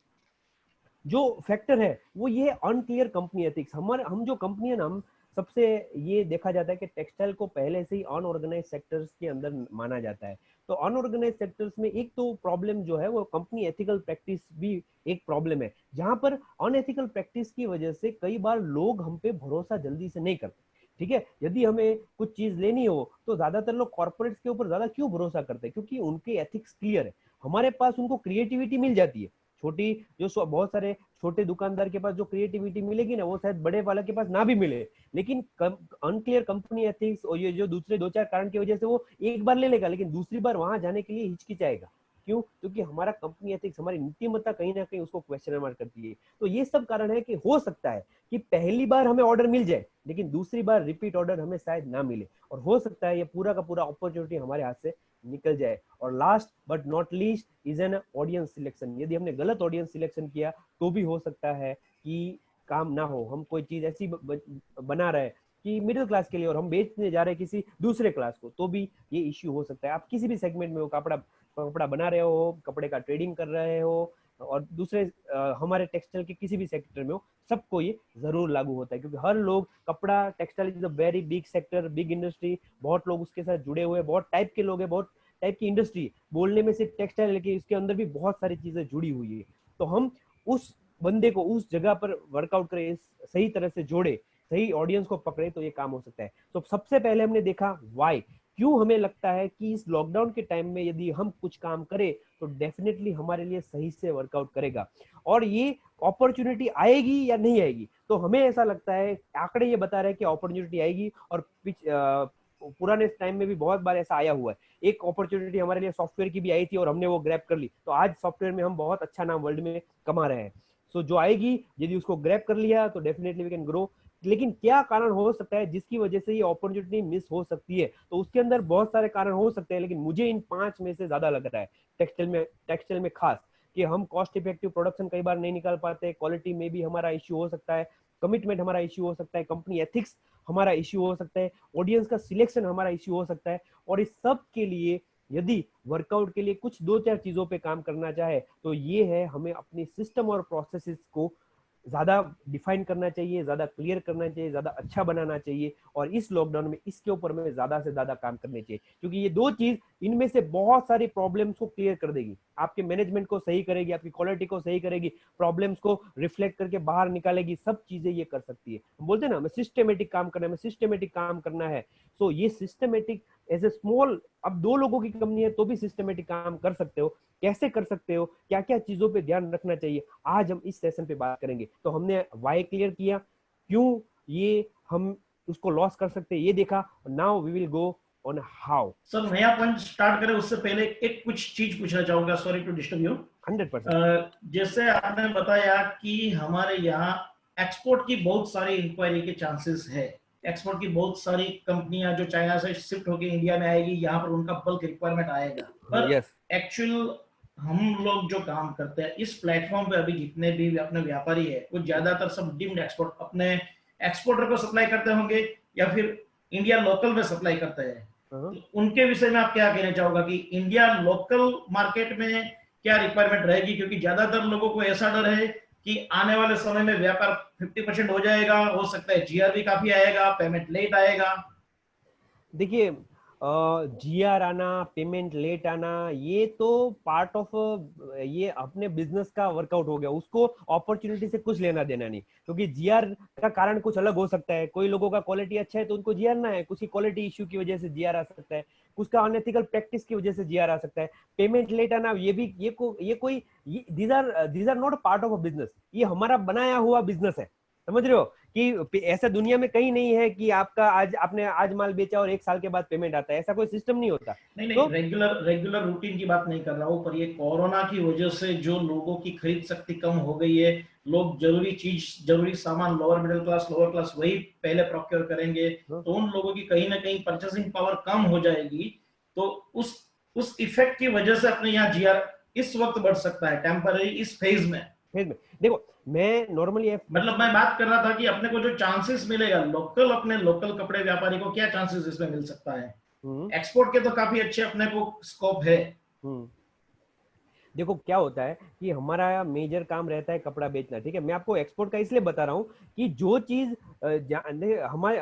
जो फैक्टर है वो ये अनक्लियर कंपनी एथिक्स। हम जो कंपनी है ना, हम सबसे ये देखा जाता है कि टेक्सटाइल को पहले से ही अनऑर्गेनाइज सेक्टर्स के अंदर माना जाता है। तो अनऑर्गेनाइज सेक्टर्स में एक तो प्रॉब्लम जो है वो कंपनी एथिकल प्रैक्टिस भी एक प्रॉब्लम है, जहां पर अनएथिकल प्रैक्टिस की वजह से कई बार लोग हम पे भरोसा जल्दी से नहीं करते। ठीक है, यदि हमें कुछ चीज लेनी हो तो ज्यादातर लोग कॉर्पोरेट्स के ऊपर ज्यादा क्यों भरोसा करते हैं, क्योंकि उनके एथिक्स क्लियर है। हमारे पास उनको क्रिएटिविटी मिल जाती है। छोटी जो बहुत सारे छोटे दुकानदार के पास जो क्रिएटिविटी मिलेगी ना, वो शायद बड़े वाले के पास ना भी मिले। लेकिन अनक्लियर कंपनी एथिक्स और ये जो दूसरे 2-4 कारण की वजह से वो एक बार ले लेगा, लेकिन दूसरी बार वहां जाने के लिए हिचकिचाएगा। क्यों? क्योंकि हमारा कंपनी एथिक्स, हमारी नीतिमत्ता कहीं ना कहीं उसको क्वेश्चन मार्क करती है। तो ये सब कारण है कि हो सकता है कि पहली बार हमें ऑर्डर मिल जाए, लेकिन दूसरी बार रिपीट ऑर्डर हमें शायद ना मिले, और हो सकता है ये पूरा का पूरा अपॉर्चुनिटी हमारे हाथ से निकल जाए। और last but not least is an audience selection. यदि हमने गलत ऑडियंस सिलेक्शन किया तो भी हो सकता है कि काम ना हो। हम कोई चीज ऐसी बना रहे हैं कि मिडिल क्लास के लिए, और हम बेचने जा रहे हैं किसी दूसरे क्लास को, तो भी ये इश्यू हो सकता है। आप किसी भी सेगमेंट में हो, कपड़ा बना रहे हो, कपड़े का ट्रेडिंग कर रहे हो, और दूसरे हमारे टेक्सटाइल के किसी भी सेक्टर में हो, सबको ये जरूर लागू होता है। क्योंकि हर लोग, कपड़ा textile is a very big sector, big industry, बहुत लोग उसके साथ जुड़े हुए, बहुत टाइप के लोग हैं, बहुत टाइप की इंडस्ट्री। बोलने में सिर्फ टेक्सटाइल, लेकिन इसके अंदर भी बहुत सारी चीजें जुड़ी हुई है। तो हम उस बंदे को उस जगह पर वर्कआउट करें, सही तरह से जोड़े, सही ऑडियंस को पकड़े, तो ये काम हो सकता है। तो सबसे पहले हमने देखा वाई, क्यों हमें लगता है कि इस लॉकडाउन के टाइम में यदि हम कुछ काम करें तो डेफिनेटली हमारे लिए सही से वर्कआउट करेगा, और ये अपॉर्चुनिटी आएगी या नहीं आएगी। तो हमें ऐसा लगता है, आंकड़े ये बता रहे हैं कि अपॉर्चुनिटी आएगी, और पुराने टाइम में भी बहुत बार ऐसा आया हुआ है। एक अपॉर्चुनिटी हमारे लिए सॉफ्टवेयर की भी आई थी और हमने वो ग्रैब कर ली, तो आज सॉफ्टवेयर में हम बहुत अच्छा नाम वर्ल्ड में कमा रहे हैं। सो जो आएगी, यदि उसको ग्रैब कर लिया तो डेफिनेटली वी कैन ग्रो। लेकिन क्या कारण हो सकता है जिसकी वजह से ये अपॉर्चुनिटी मिस हो सकती है? तो उसके अंदर बहुत सारे कारण हो सकते हैं, लेकिन मुझे इन 5 में से ज्यादा लग रहा है टेक्सटाइल में खास, कि हम कॉस्ट इफेक्टिव प्रोडक्शन कई बार नहीं निकाल पाते, क्वालिटी में भी हमारा इश्यू हो सकता है, कमिटमेंट हमारा इश्यू हो सकता है, कंपनी एथिक्स हमारा इश्यू हो सकता है, ऑडियंस का सिलेक्शन हमारा इश्यू हो सकता है। और इस सब के लिए यदि वर्कआउट के लिए कुछ 2-4 चीजों पे काम करना चाहे, तो ये है, हमें अपनी सिस्टम और प्रोसेसेस को ज्यादा डिफाइन करना चाहिए, ज्यादा क्लियर करना चाहिए, ज्यादा अच्छा बनाना चाहिए। और इस लॉकडाउन में इसके ऊपर में ज्यादा से ज्यादा काम करने चाहिए, क्योंकि ये 2 चीज इनमें से बहुत सारी प्रॉब्लम्स को क्लियर कर देगी, आपके मैनेजमेंट को सही करेगी, आपकी क्वालिटी को सही करेगी, प्रॉब्लम्स को रिफ्लेक्ट करके बाहर निकालेगी, सब चीजें ये कर सकती है। हम बोलते हैं ना, हमें सिस्टमेटिक काम करना है, हमें सिस्टमेटिक काम करना है। सो ये सिस्टमेटिक एज ए स्मॉल, अब 2 लोगों की कंपनी है तो भी सिस्टमेटिक काम कर सकते हो। कैसे कर सकते हो, क्या क्या चीजों पे ध्यान रखना चाहिए, आज हम इस सेशन पे बात करेंगे। तो हमने वाई क्लियर किया, क्यों ये हम उसको लॉस कर सकते हैं ये देखा। Now we will go on how. Sir नया पॉइंट स्टार्ट करें उससे पहले एक कुछ चीज पूछना चाहूंगा, सॉरी टू डिस्टर्ब यू। 100%. जैसे आपने बताया कि हमारे यहाँ एक्सपोर्ट की बहुत सारी इंक्वायरी के चांसेस है, एक्सपोर्ट की बहुत सारी कंपनियां जो चाइना से शिफ्ट होकर इंडिया में आएगी, यहाँ पर उनका बल्क रिक्वायरमेंट आएगा, पर Yes. एक्चुअल हम लोग जो काम करते हैं इस प्लेटफॉर्म पे, अभी जितने भी अपने व्यापारी है वो ज्यादातर सब डीम्ड एक्सपोर्ट अपने एक्सपोर्टर को सप्लाई करते होंगे या फिर इंडिया लोकल में सप्लाई करते हैं। तो उनके विषय में आप क्या कहना चाहोगे कि इंडिया लोकल मार्केट में क्या रिक्वायरमेंट रहेगी, क्योंकि ज्यादातर लोगों को ऐसा डर है कि आने वाले समय में व्यापार 50% हो जाएगा, हो सकता है जीआर भी काफी आएगा, पेमेंट लेट आएगा। देखिए, जीआर आना, पेमेंट लेट आना, ये तो पार्ट ऑफ, ये अपने बिजनेस का वर्कआउट हो गया, उसको अपॉर्चुनिटी से कुछ लेना देना नहीं, क्योंकि जीआर का कारण कुछ अलग हो सकता है। कोई लोगों का क्वालिटी अच्छा है तो उनको जीआर ना है, कुछ की क्वालिटी इश्यू की वजह से जीआर आ सकता है, कुछ का अनएथिकल प्रैक्टिस की वजह से जीआर आ सकता है। पेमेंट लेट आना, ये भी these are not part of a business, ये हमारा बनाया हुआ बिजनेस है, समझ रहे हो? कि ऐसा दुनिया में कहीं नहीं है कि आपका आपने आज माल बेचा और 1 साल के बाद पेमेंट आता है, ऐसा कोई सिस्टम नहीं होता। नहीं तो रेगुलर रूटीन की बात नहीं कर रहा हूँ, पर ये कोरोना की वजह से जो लोगों की खरीद शक्ति कम हो गई है, लोग जरूरी सामान lower middle class lower class वही पहले प्रोक्योर करेंगे, तो उन लोगों की कहीं ना कहीं परचेसिंग पावर कम हो जाएगी, तो उस इफेक्ट की वजह से अपने यहाँ जीआर इस वक्त बढ़ सकता है टेम्पररी इस फेज में। देखो, मैं नॉर्मली मतलब मैं बात कर रहा था कि अपने को जो चांसेस मिलेगा लोकल, अपने लोकल कपड़े व्यापारी को क्या चांसेस इसमें मिल सकता है? एक्सपोर्ट के तो काफी अच्छे अपने को स्कोप है। देखो क्या होता है कि हमारा मेजर काम रहता है कपड़ा बेचना, ठीक है। मैं आपको एक्सपोर्ट का इसलिए बता रहा हूँ कि जो चीज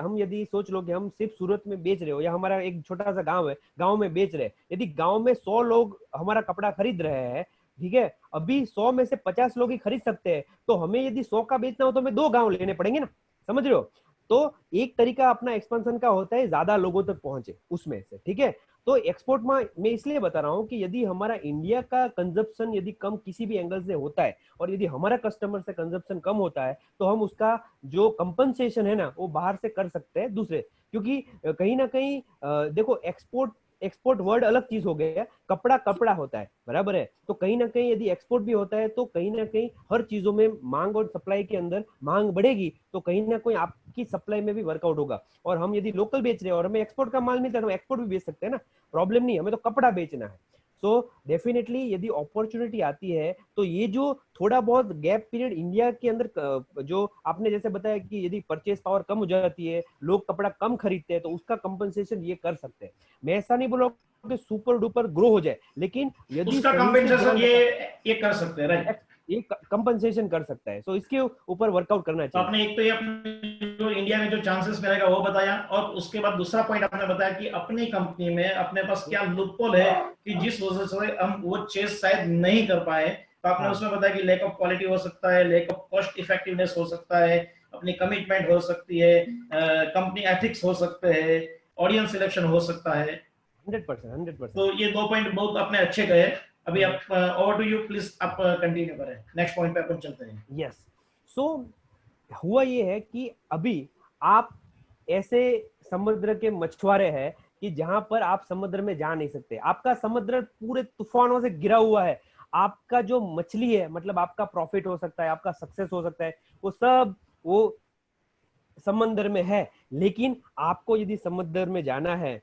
हम यदि सोच लो कि हम सिर्फ सूरत में बेच रहे हो, या हमारा एक छोटा सा गांव है, गांव में बेच रहे हैं, यदि गांव में 100 लोग हमारा कपड़ा खरीद रहे हैं, ठीक है, अभी 100 में से 50 लोग ही खरीद सकते हैं, तो हमें यदि 100 का बेचना हो तो हमें 2 गांव लेने पड़ेंगे ना, समझ रहे हो? तो एक तरीका अपना एक्सपेंशन का होता है ज्यादा लोगों तक पहुंचे उसमें से, ठीक है। तो एक्सपोर्ट में मैं इसलिए बता रहा हूं कि यदि हमारा इंडिया का कंजप्शन यदि कम किसी भी एंगल से होता है, और यदि हमारा कस्टमर से कंजप्शन कम होता है, तो हम उसका जो कंपनसेशन है ना वो बाहर से कर सकते हैं दूसरे, क्योंकि कहीं ना कहीं देखो, एक्सपोर्ट वर्ड अलग चीज हो गया, कपड़ा कपड़ा होता है, बराबर है। तो कहीं ना कहीं यदि एक्सपोर्ट भी होता है तो कहीं ना कहीं हर चीजों में मांग और सप्लाई के अंदर मांग बढ़ेगी, तो कहीं ना कहीं आपकी सप्लाई में भी वर्कआउट होगा। और हम यदि लोकल बेच रहे हैं और हमें एक्सपोर्ट का माल मिलता है तो हम एक्सपोर्ट भी बेच सकते हैं ना, प्रॉब्लम नहीं है, हमें तो कपड़ा बेचना है। सो डेफिनेटली यदि अपॉर्चुनिटी आती है तो ये जो थोड़ा बहुत गैप पीरियड इंडिया के अंदर, जो आपने जैसे बताया कि यदि परचेस पावर कम हो जाती है, लोग कपड़ा कम खरीदते हैं, तो उसका कंपनसेशन ये कर सकते हैं। मैं ऐसा नहीं बोल रहा हूं कि सुपर डुपर ग्रो हो जाए, लेकिन यदि उसका सही से कंपेंसेशन ध्यान ये कर सकते हैं, राइट? ये कंपनसेशन कर सकता है, सो इसके ऊपर वर्कआउट करना तो चाहिए। आपने एक तो ये अपने जो इंडिया में जो चांसेस मिलेगा वो बताया, और उसके बाद दूसरा पॉइंट आपने बताया कि अपनी कंपनी में अपने पास क्या लूपहोल है कि जिस वजह से हम वो चेस शायद नहीं कर पाए। तो आपने उसमें बताया कि लैक ऑफ क्वालिटी हो सकता है, लैक ऑफ कॉस्ट इफेक्टिवनेस हो सकता है, अपनी कमिटमेंट हो सकती है, कंपनी एथिक्स हो सकते हैं, ऑडियंस सिलेक्शन हो सकता है। 100%। तो ये 2 पॉइंट बहुत आपने अच्छे कहे। अभी आप ओवर टू यू प्लीज, आप कंटिन्यू करें, नेक्स्ट पॉइंट पे अपन चलते हैं। यस। सो हुआ ये है कि अभी आप ऐसे समुद्र के मछुआरे हैं कि जहां पर आप समुद्र में जा नहीं सकते, आपका समुद्र पूरे तूफानों से घिरा हुआ है, आपका जो मछली है, मतलब आपका प्रॉफिट हो सकता है, आपका सक्सेस हो सकता है, वो सब वो समंदर में है। लेकिन आपको यदि समुद्र में जाना है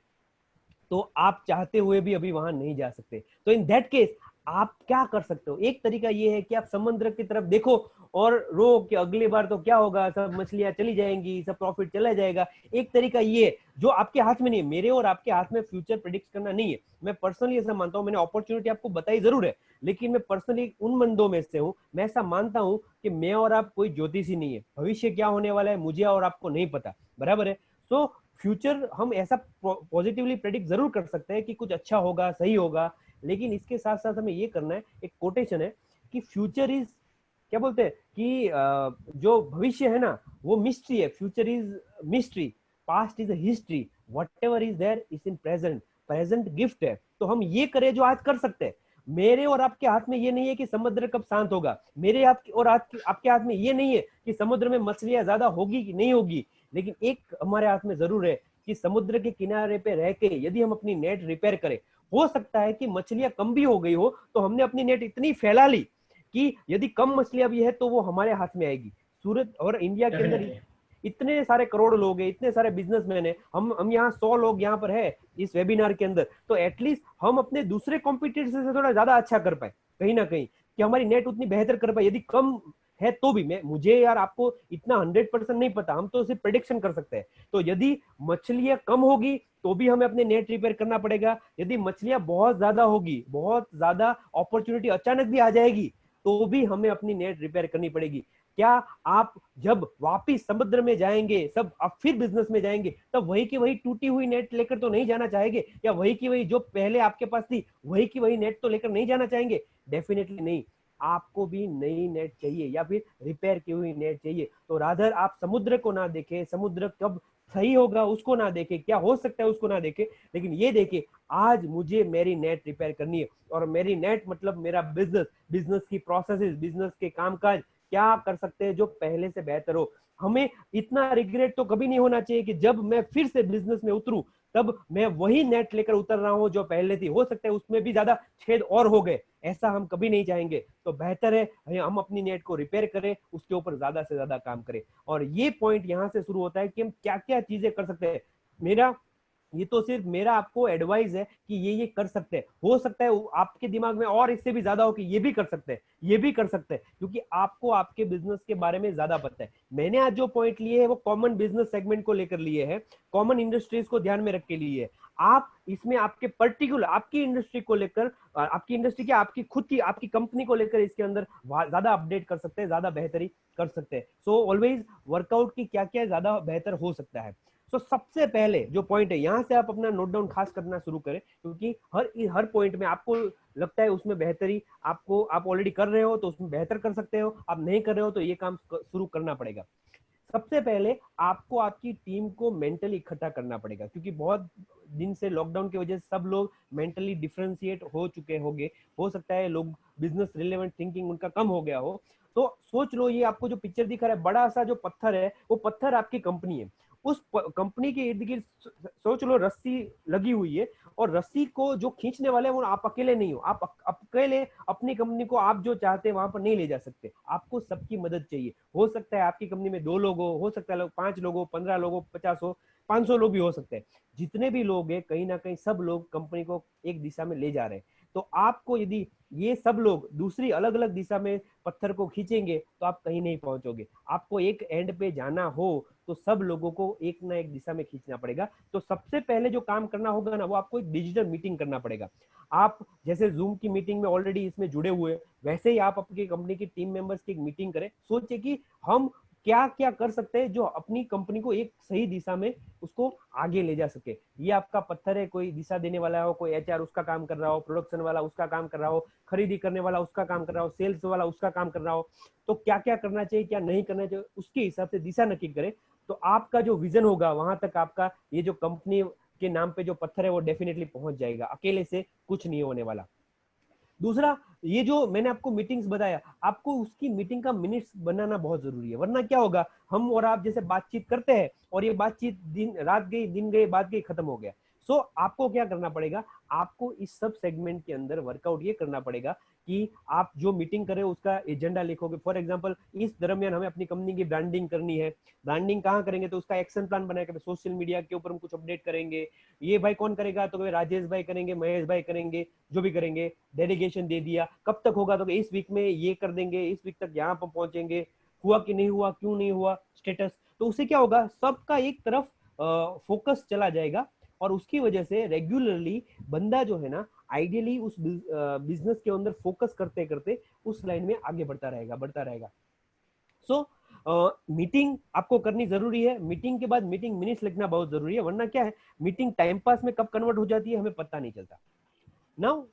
तो आप चाहते हुए भी अभी वहां नहीं जा सकते। तो इन दैट केस आप क्या कर सकते हो? एक तरीका ये है कि आप समुद्र की तरफ देखो और रो कि अगली बार तो क्या होगा, सब मछलियां चली जाएंगी, सब प्रॉफिट चला जाएगा। एक तरीका ये जो आपके हाथ में नहीं है, मेरे और आपके हाथ में फ्यूचर प्रेडिक्ट करना नहीं है। मैं पर्सनली ऐसा मानता हूं, मैंने अपॉर्चुनिटी आपको बताई जरूर है, लेकिन मैं पर्सनली उन बंदों में से हूं, मैं ऐसा मानता हूं कि मैं और आप कोई ज्योतिषी नहीं है, भविष्य क्या होने वाला है मुझे और आपको नहीं पता, बराबर है। तो फ्यूचर हम ऐसा पॉजिटिवली प्रेडिक्ट जरूर कर सकते हैं कि कुछ अच्छा होगा, सही होगा, लेकिन इसके साथ साथ हमें ये करना है, एक कोटेशन है कि फ्यूचर इज, क्या बोलते हैं कि जो भविष्य है ना वो मिस्ट्री है, future is mystery, past is history, whatever is there is in present, present gift है। तो हम ये करें जो आज कर सकते हैं। मेरे और आपके हाथ में ये नहीं है कि समुद्र कब शांत होगा, मेरे और आपके हाथ में ये नहीं है कि समुद्र में मछलियां ज्यादा होगी कि नहीं होगी, लेकिन एक हमारे हाथ में जरूर है कि समुद्र के किनारे पे रह के यदि हम अपनी नेट रिपेयर करें, हो सकता है कि मछलियां कम भी हो गई हो तो हमने अपनी नेट इतनी फैला ली कि यदि कम मछलियां भी है तो वो हमारे हाथ में आएगी। सूरत और इंडिया के अंदर डेफिनेटली। इतने सारे करोड़ लोग हैं, इतने सारे बिजनेसमैन है, हम यहाँ 100 लोग यहाँ पर है इस वेबिनार के अंदर, तो एटलीस्ट हम अपने दूसरे कॉम्पिटिटर से थोड़ा ज्यादा अच्छा कर पाए कहीं ना कहीं, कि हमारी नेट उतनी बेहतर कर पाए। यदि कम है तो भी, मैं मुझे यार आपको इतना 100% नहीं पता, हम तो सिर्फ प्रेडिक्शन कर सकते हैं। तो यदि मछलियां कम होगी तो भी हमें अपने नेट रिपेयर करना पड़ेगा, यदि मछलियां बहुत ज्यादा होगी, बहुत ज्यादा अपॉर्चुनिटी अचानक भी आ जाएगी तो भी हमें अपनी नेट रिपेयर करनी पड़ेगी। क्या आप जब वापिस समुद्र में जाएंगे, सब आप फिर बिजनेस में जाएंगे, तब वही की वही टूटी हुई नेट लेकर तो नहीं जाना चाहेंगे, या वही की वही जो पहले आपके पास थी वही की वही नेट तो लेकर नहीं जाना चाहेंगे? डेफिनेटली नहीं। आपको भी नई नेट चाहिए या फिर रिपेयर की हुई नेट चाहिए। तो राधर आप समुद्र को ना देखें, समुद्र कब सही होगा उसको ना देखे, क्या हो सकता है उसको ना देखे, लेकिन ये देखे आज मुझे मेरी नेट रिपेयर करनी है। और मेरी नेट मतलब मेरा बिजनेस, बिजनेस की प्रोसेसेस, बिजनेस के कामकाज क्या कर सकते हैं जो पहले से बेहतर हो। हमें इतना रिग्रेट तो कभी नहीं होना चाहिए कि जब मैं फिर से बिजनेस में उतरूं तब मैं वही नेट लेकर उतर रहा हूं जो पहले थी, हो सकता है उसमें भी ज्यादा छेद और हो गए, ऐसा हम कभी नहीं चाहेंगे। तो बेहतर है हम अपनी नेट को रिपेयर करें, उसके ऊपर ज्यादा से ज्यादा काम करें। और ये पॉइंट यहां से शुरू होता है कि हम क्या क्या चीजें कर सकते हैं। मेरा ये तो सिर्फ मेरा आपको एडवाइस है कि ये कर सकते हैं, हो सकता है आपके दिमाग में और इससे भी ज्यादा हो कि ये भी कर सकते हैं, ये भी कर सकते हैं, क्योंकि आपको आपके बिजनेस के बारे में ज्यादा पता है। मैंने आज जो पॉइंट लिए हैं वो कॉमन बिजनेस सेगमेंट को लेकर लिए हैं, कॉमन इंडस्ट्रीज को ध्यान में रख के लिए है। आप इसमें आपके पर्टिकुलर आपकी इंडस्ट्री को लेकर, आपकी इंडस्ट्री क्या, आपकी खुद की आपकी कंपनी को लेकर इसके अंदर ज्यादा अपडेट कर सकते हैं, ज्यादा बेहतरी कर सकते हैं। सो ऑलवेज वर्कआउट की क्या क्या ज्यादा बेहतर हो सकता है। तो सबसे पहले जो पॉइंट है यहां से आप अपना नोट डाउन खास करना शुरू करें, क्योंकि हर पॉइंट में आपको लगता है उसमें बेहतरी आपको, आप ऑलरेडी कर रहे हो तो उसमें बेहतर कर सकते हो, आप नहीं कर रहे हो तो ये काम शुरू करना पड़ेगा। सबसे पहले आपको आपकी टीम को मेंटली इकट्ठा करना पड़ेगा, क्योंकि बहुत दिन से लॉकडाउन की वजह से सब लोग मेंटली डिफरेंशिएट हो चुके होंगे, हो सकता है लोग बिजनेस रिलेवेंट थिंकिंग उनका कम हो गया हो। तो सोच लो, ये आपको जो पिक्चर दिख रहा है बड़ा सा जो पत्थर है, वो पत्थर आपकी कंपनी है। उस कंपनी के इर्द गिर्द सोच लो रस्सी लगी हुई है, और रस्सी को जो खींचने वाले हैं वो आप अकेले नहीं हो, आप अकेले अपनी कंपनी को आप जो चाहते हैं वहां पर नहीं ले जा सकते, आपको सबकी मदद चाहिए। हो सकता है आपकी कंपनी में 2 लोग हो सकता है 5 लोग हो, 15 लोग हो, 50 हो, 500 लोग भी हो सकते हैं। जितने भी लोग हैं कहीं ना कहीं सब लोग कंपनी को एक दिशा में ले जा रहे हैं। तो आपको यदि ये सब लोग दूसरी अलग अलग दिशा में पत्थर को खींचेंगे तो आप कहीं नहीं पहुंचोगे। आपको एक एंड पे जाना हो तो सब लोगों को एक ना एक दिशा में खींचना पड़ेगा। तो सबसे पहले जो काम करना होगा ना, वो आपको एक डिजिटल मीटिंग करना पड़ेगा। आप जैसे जूम की मीटिंग में ऑलरेडी इसमें जुड़े हुए, वैसे ही आप अपनी कंपनी की टीम मेंबर्स की एक मीटिंग करें, सोचे कि हम क्या क्या कर सकते हैं जो अपनी कंपनी को एक सही दिशा में उसको आगे ले जा सके। ये आपका पत्थर है, कोई दिशा देने वाला हो, कोई एचआर उसका काम कर रहा हो, प्रोडक्शन वाला उसका काम कर रहा हो, खरीदी करने वाला उसका काम कर रहा हो, सेल्स वाला उसका काम कर रहा हो। तो क्या क्या करना चाहिए, क्या नहीं करना चाहिए, उसके हिसाब से दिशा नक्की करें। तो आपका जो विजन होगा वहां तक आपका ये जो कंपनी के नाम पे जो पत्थर है वो डेफिनेटली पहुंच जाएगा, अकेले से कुछ नहीं होने वाला। दूसरा, ये जो मैंने आपको मीटिंग्स बताया, आपको उसकी मीटिंग का मिनट्स बनाना बहुत जरूरी है, वरना क्या होगा, हम और आप जैसे बातचीत करते हैं और ये बातचीत दिन रात गई, दिन गई, बात गई, खत्म हो गया। सो आपको क्या करना पड़ेगा, आपको इस सब सेगमेंट के अंदर वर्कआउट ये करना पड़ेगा कि आप जो मीटिंग करें उसका एजेंडा लिखोगे। फॉर एग्जांपल, इस दरमियान हमें अपनी कंपनी की ब्रांडिंग करनी है, ब्रांडिंग कहाँ करेंगे तो उसका एक्शन प्लान बनाएगा, सोशल मीडिया के ऊपर हम कुछ अपडेट करेंगे। ये भाई कौन करेगा, तो राजेश भाई करेंगे, महेश भाई करेंगे, जो भी करेंगे। डेलीगेशन दे दिया, कब तक होगा, तो इस वीक में ये कर देंगे, इस वीक तक यहाँ पर पहुंचेंगे, हुआ कि नहीं हुआ, क्यों नहीं हुआ, स्टेटस। तो उससे क्या होगा, सबका एक तरफ फोकस चला जाएगा, और उसकी वजह से रेगुलरली बंदा जो है ना, आइडियली उस बिजनेस के अंदर फोकस करते करते उस लाइन में आगे बढ़ता रहेगा, बढ़ता रहेगा। सो मीटिंग आपको करनी जरूरी है, मीटिंग के बाद मीटिंग मिनट्स लिखना बहुत जरूरी है, वरना क्या है, मीटिंग टाइम पास में कब कन्वर्ट हो जाती है हमें पता नहीं चलता। Now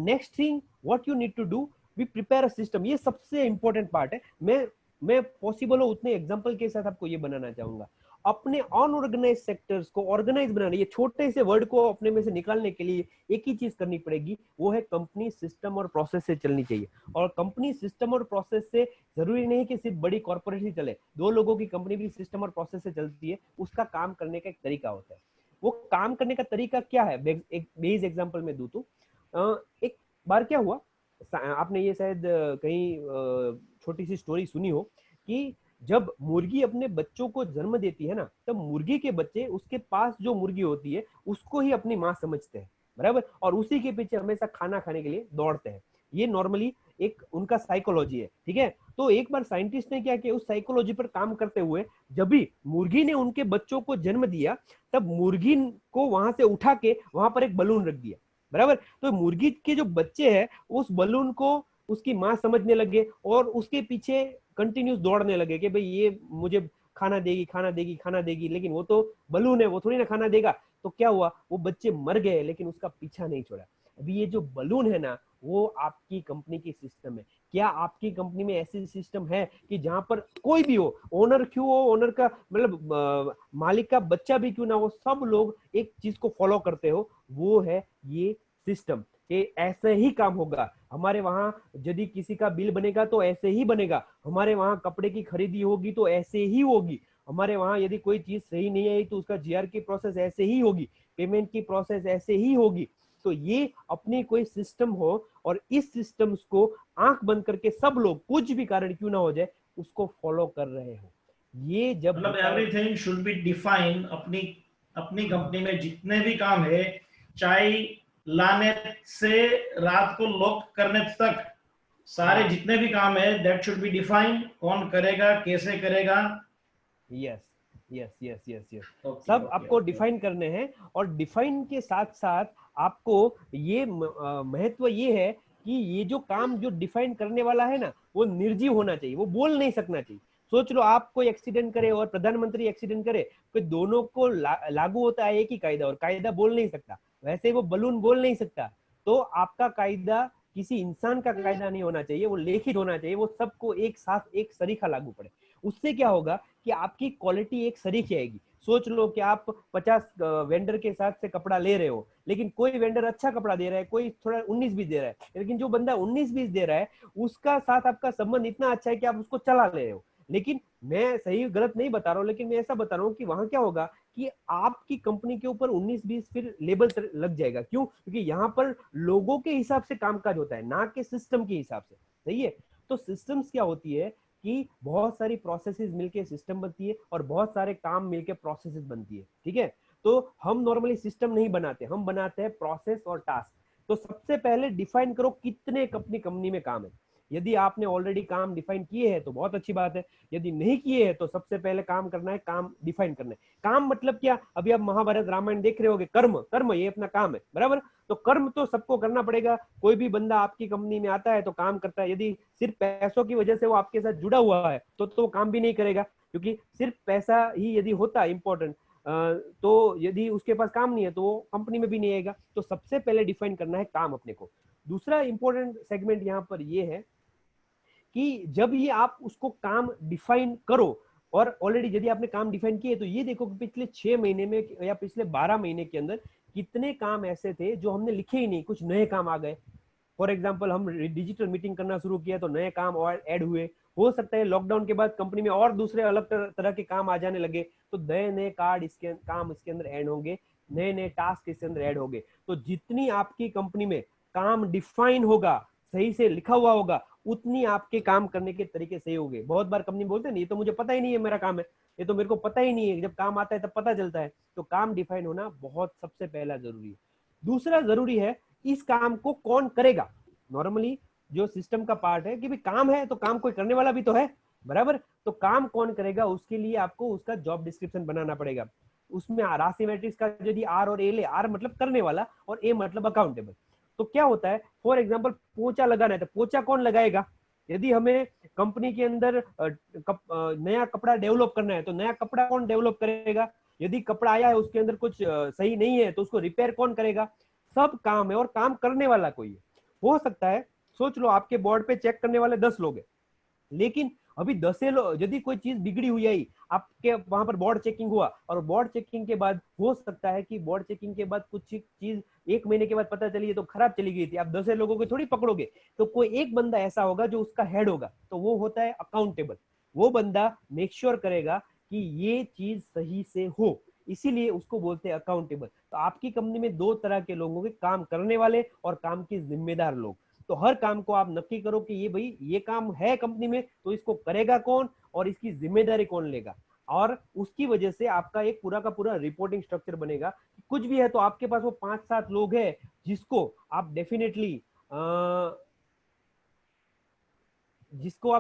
next thing what you need to do, we prepare a system. ये सबसे इंपॉर्टेंट पार्ट है। मैं पॉसिबल हो उतने एग्जांपल के साथ आपको ये बनाना चाहूंगा। अपने अनऑर्गेनाइज सेक्टर्स को ऑर्गेनाइज बनाने, ये छोटे से वर्ड को अपने में से निकालने के लिए एक ही चीज करनी पड़ेगी, वो है कंपनी सिस्टम और प्रोसेस से चलनी चाहिए। और कंपनी सिस्टम और प्रोसेस से जरूरी नहीं कि सिर्फ बड़ी कॉर्पोरेट ही चले, दो लोगों की कंपनी भी सिस्टम और प्रोसेस से चलती है। उसका काम करने का एक तरीका होता है। वो काम करने का तरीका क्या है, एक बेस एग्जांपल में दूं तो एक बार क्या हुआ, आपने ये शायद कहीं छोटी सी स्टोरी सुनी हो कि जब मुर्गी अपने बच्चों को जन्म देती है ना, तब मुर्गी के बच्चे उसके पास जो मुर्गी होती है उसको ही अपनी माँ समझते हैं, बराबर, और उसी के पीछे हमेशा खाना खाने के लिए दौड़ते हैं। ये नॉर्मली एक उनका साइकोलॉजी है, ठीक है। तो एक बार साइंटिस्ट ने क्या किया, उस साइकोलॉजी पर काम करते हुए जब भी मुर्गी ने उनके बच्चों को जन्म दिया, तब मुर्गी को वहां से उठा के वहां पर एक बलून रख दिया, बराबर। तो मुर्गी के जो बच्चे हैं उस बलून को उसकी माँ समझने लगे और उसके पीछे कंटिन्यूस दौड़ने लगे कि भाई ये मुझे खाना देगी, खाना देगी, खाना देगी, लेकिन वो तो बलून है, वो थोड़ी ना खाना देगा। तो क्या हुआ, वो बच्चे मर गए लेकिन उसका पीछा नहीं छोड़ा। अभी ये जो बलून है ना, वो आपकी कंपनी की सिस्टम है। क्या आपकी कंपनी में ऐसी सिस्टम है कि जहां पर कोई भी हो, ओनर क्यों हो, ओनर का मतलब मालिक का बच्चा भी क्यों ना हो, सब लोग एक चीज को फॉलो करते हो, वो है ये सिस्टम कि ऐसे ही काम होगा। हमारे वहां यदि किसी का बिल बनेगा तो ऐसे ही बनेगा, हमारे वहां कपड़े की खरीदी होगी तो ऐसे ही होगी, हमारे वहां यदि कोई चीज सही नहीं आई तो उसका जीआर की प्रोसेस ऐसे ही होगी, पेमेंट की प्रोसेस ऐसे ही होगी। तो ये अपनी कोई सिस्टम हो और इस सिस्टम्स को आंख बंद करके सब लोग कुछ भी कारण क्यों ना हो जाए उसको फॉलो कर रहे हो। ये जब मतलब होता है, एवरीथिंग शुड बी डिफाइन। अपनी अपनी कंपनी में जितने भी काम है, चाय लाने से रात को लॉक करने तक, सारे हाँ, जितने भी काम है दैट शुड बी डिफाइंड। कौन करेगा, कैसे करेगा। Yes yes yes yes yes, okay सब ओके आपको ओके डिफाइन ओके। करने हैं। और डिफाइन के साथ साथ आपको ये महत्व ये है कि ये जो काम जो डिफाइन करने वाला है ना, वो निर्जीव होना चाहिए, वो बोल नहीं सकना चाहिए। सोच लो आप कोई एक्सीडेंट करे और प्रधानमंत्री एक्सीडेंट करे, तो दोनों को लागू होता है एक ही कायदा, और कायदा बोल नहीं सकता, वैसे वो बलून बोल नहीं सकता। तो आपका कायदा किसी इंसान का कायदा नहीं होना चाहिए, वो लिखित होना चाहिए, वो सबको एक साथ एक सरीखा लागू पड़े। उससे क्या होगा कि आपकी क्वालिटी एक सरीखी आएगी। सोच लो कि आप 50 वेंडर के साथ से कपड़ा ले रहे हो, लेकिन कोई वेंडर अच्छा कपड़ा दे रहा है, कोई थोड़ा 19-20 दे रहा है, लेकिन जो बंदा 19-20 दे रहा है उसका साथ आपका संबंध इतना अच्छा है कि आप उसको चला ले रहे हो। लेकिन मैं सही गलत नहीं बता रहा हूँ, लेकिन मैं ऐसा बता रहा हूँ कि वहां क्या होगा कि आपकी कंपनी के ऊपर 19-20 फिर लेबल लग जाएगा। क्यों? क्योंकि यहाँ पर लोगों के हिसाब से कामकाज होता है, ना कि सिस्टम के हिसाब से। सही है। तो सिस्टम्स क्या होती है कि बहुत सारी प्रोसेसेस मिलके सिस्टम बनती है और बहुत सारे काम मिलके प्रोसेसेस बनती है, ठीक है। तो हम नॉर्मली सिस्टम नहीं बनाते, हम बनाते हैं प्रोसेस और टास्क। तो सबसे पहले डिफाइन करो कितने अपनी कंपनी में काम है। यदि आपने ऑलरेडी काम डिफाइन किए हैं तो बहुत अच्छी बात है, यदि नहीं किए हैं तो सबसे पहले काम करना है, काम डिफाइन करना है। काम मतलब क्या, अभी आप महाभारत रामायण देख रहे होगे, कर्म कर्म ये अपना काम है, बराबर। तो कर्म तो सबको करना पड़ेगा। कोई भी बंदा आपकी कंपनी में आता है तो काम करता है, यदि सिर्फ पैसों की वजह से वो आपके साथ जुड़ा हुआ है तो काम भी नहीं करेगा, क्योंकि सिर्फ पैसा ही यदि होता इंपॉर्टेंट तो यदि उसके पास काम नहीं है तो वो कंपनी में भी नहीं आएगा। तो सबसे पहले डिफाइन करना है काम अपने को। दूसरा इंपॉर्टेंट सेगमेंट यहाँ पर ये है कि जब ये आप उसको काम डिफाइन करो, और ऑलरेडी यदि आपने काम डिफाइन किए तो ये देखो कि पिछले 6 महीने में या पिछले 12 महीने के अंदर कितने काम ऐसे थे जो हमने लिखे ही नहीं, कुछ नए काम आ गए। फॉर एग्जाम्पल हम डिजिटल मीटिंग करना शुरू किया तो नए काम और ऐड हुए। हो सकता है लॉकडाउन के बाद कंपनी में और दूसरे अलग तरह के काम आ जाने लगे, तो नए नए कार्ड इसके काम इसके अंदर ऐड होंगे, नए नए टास्क इसके अंदर ऐड होंगे। तो जितनी आपकी कंपनी में काम डिफाइन होगा, सही से लिखा हुआ होगा, उतनी आपके काम करने के तरीके सही होंगे। बहुत बार कंपनी बोलते हैं नहीं, ये तो मुझे पता ही नहीं है मेरा काम है, ये तो मेरे को पता ही नहीं है, जब काम आता है तब पता चलता है। तो काम डिफाइन होना बहुत सबसे पहला जरूरी है। दूसरा जरूरी है इस काम को कौन करेगा। नॉर्मली जो सिस्टम का पार्ट है कि भी काम है तो काम कोई करने वाला भी तो है, बराबर। तो काम कौन करेगा उसके लिए आपको उसका जॉब डिस्क्रिप्शन बनाना पड़ेगा। उसमें राशि मैट्रिक्स का यदि आर और ए ले, आर मतलब करने वाला और ए मतलब अकाउंटेबल। तो क्या होता है, फॉर एग्जाम्पल पोछा लगाना है तो पोछा कौन लगाएगा। यदि हमें कंपनी के अंदर नया कपड़ा डेवलप करना है तो नया कपड़ा कौन डेवलप करेगा। यदि कपड़ा आया है उसके अंदर कुछ सही नहीं है तो उसको रिपेयर कौन करेगा। सब काम है और काम करने वाला कोई है। हो सकता है, सोच लो आपके बोर्ड पे चेक करने वाले 10 लोग हैं, लेकिन अभी 10 लोग, यदि कोई चीज बिगड़ी हुई आई, आपके वहां पर बोर्ड चेकिंग हुआ, और बोर्ड चेकिंग के बाद हो सकता है कि बोर्ड चेकिंग के बाद कुछ चीज 1 महीने के बाद पता चली ये तो खराब चली गई थी, आप 10 लोगों को थोड़ी पकड़ोगे, तो कोई एक बंदा ऐसा होगा जो उसका हेड होगा, तो वो होता है अकाउंटेबल। वो बंदा मेक श्योर करेगा कि ये चीज सही से हो, इसीलिए उसको बोलते हैं अकाउंटेबल। तो आपकी कंपनी में 2 तरह के लोग होंगे, काम करने वाले और काम के जिम्मेदार लोग। तो हर काम को आप नक्की करो कि ये भाई ये काम है कंपनी में, तो इसको करेगा कौन और इसकी जिम्मेदारी कौन लेगा, और उसकी वजह से आपका एक पूरा का पूरा रिपोर्टिंग स्ट्रक्चर बनेगा। कुछ भी है तो आपके पास वो 5-7 लोग हैं जिसको आप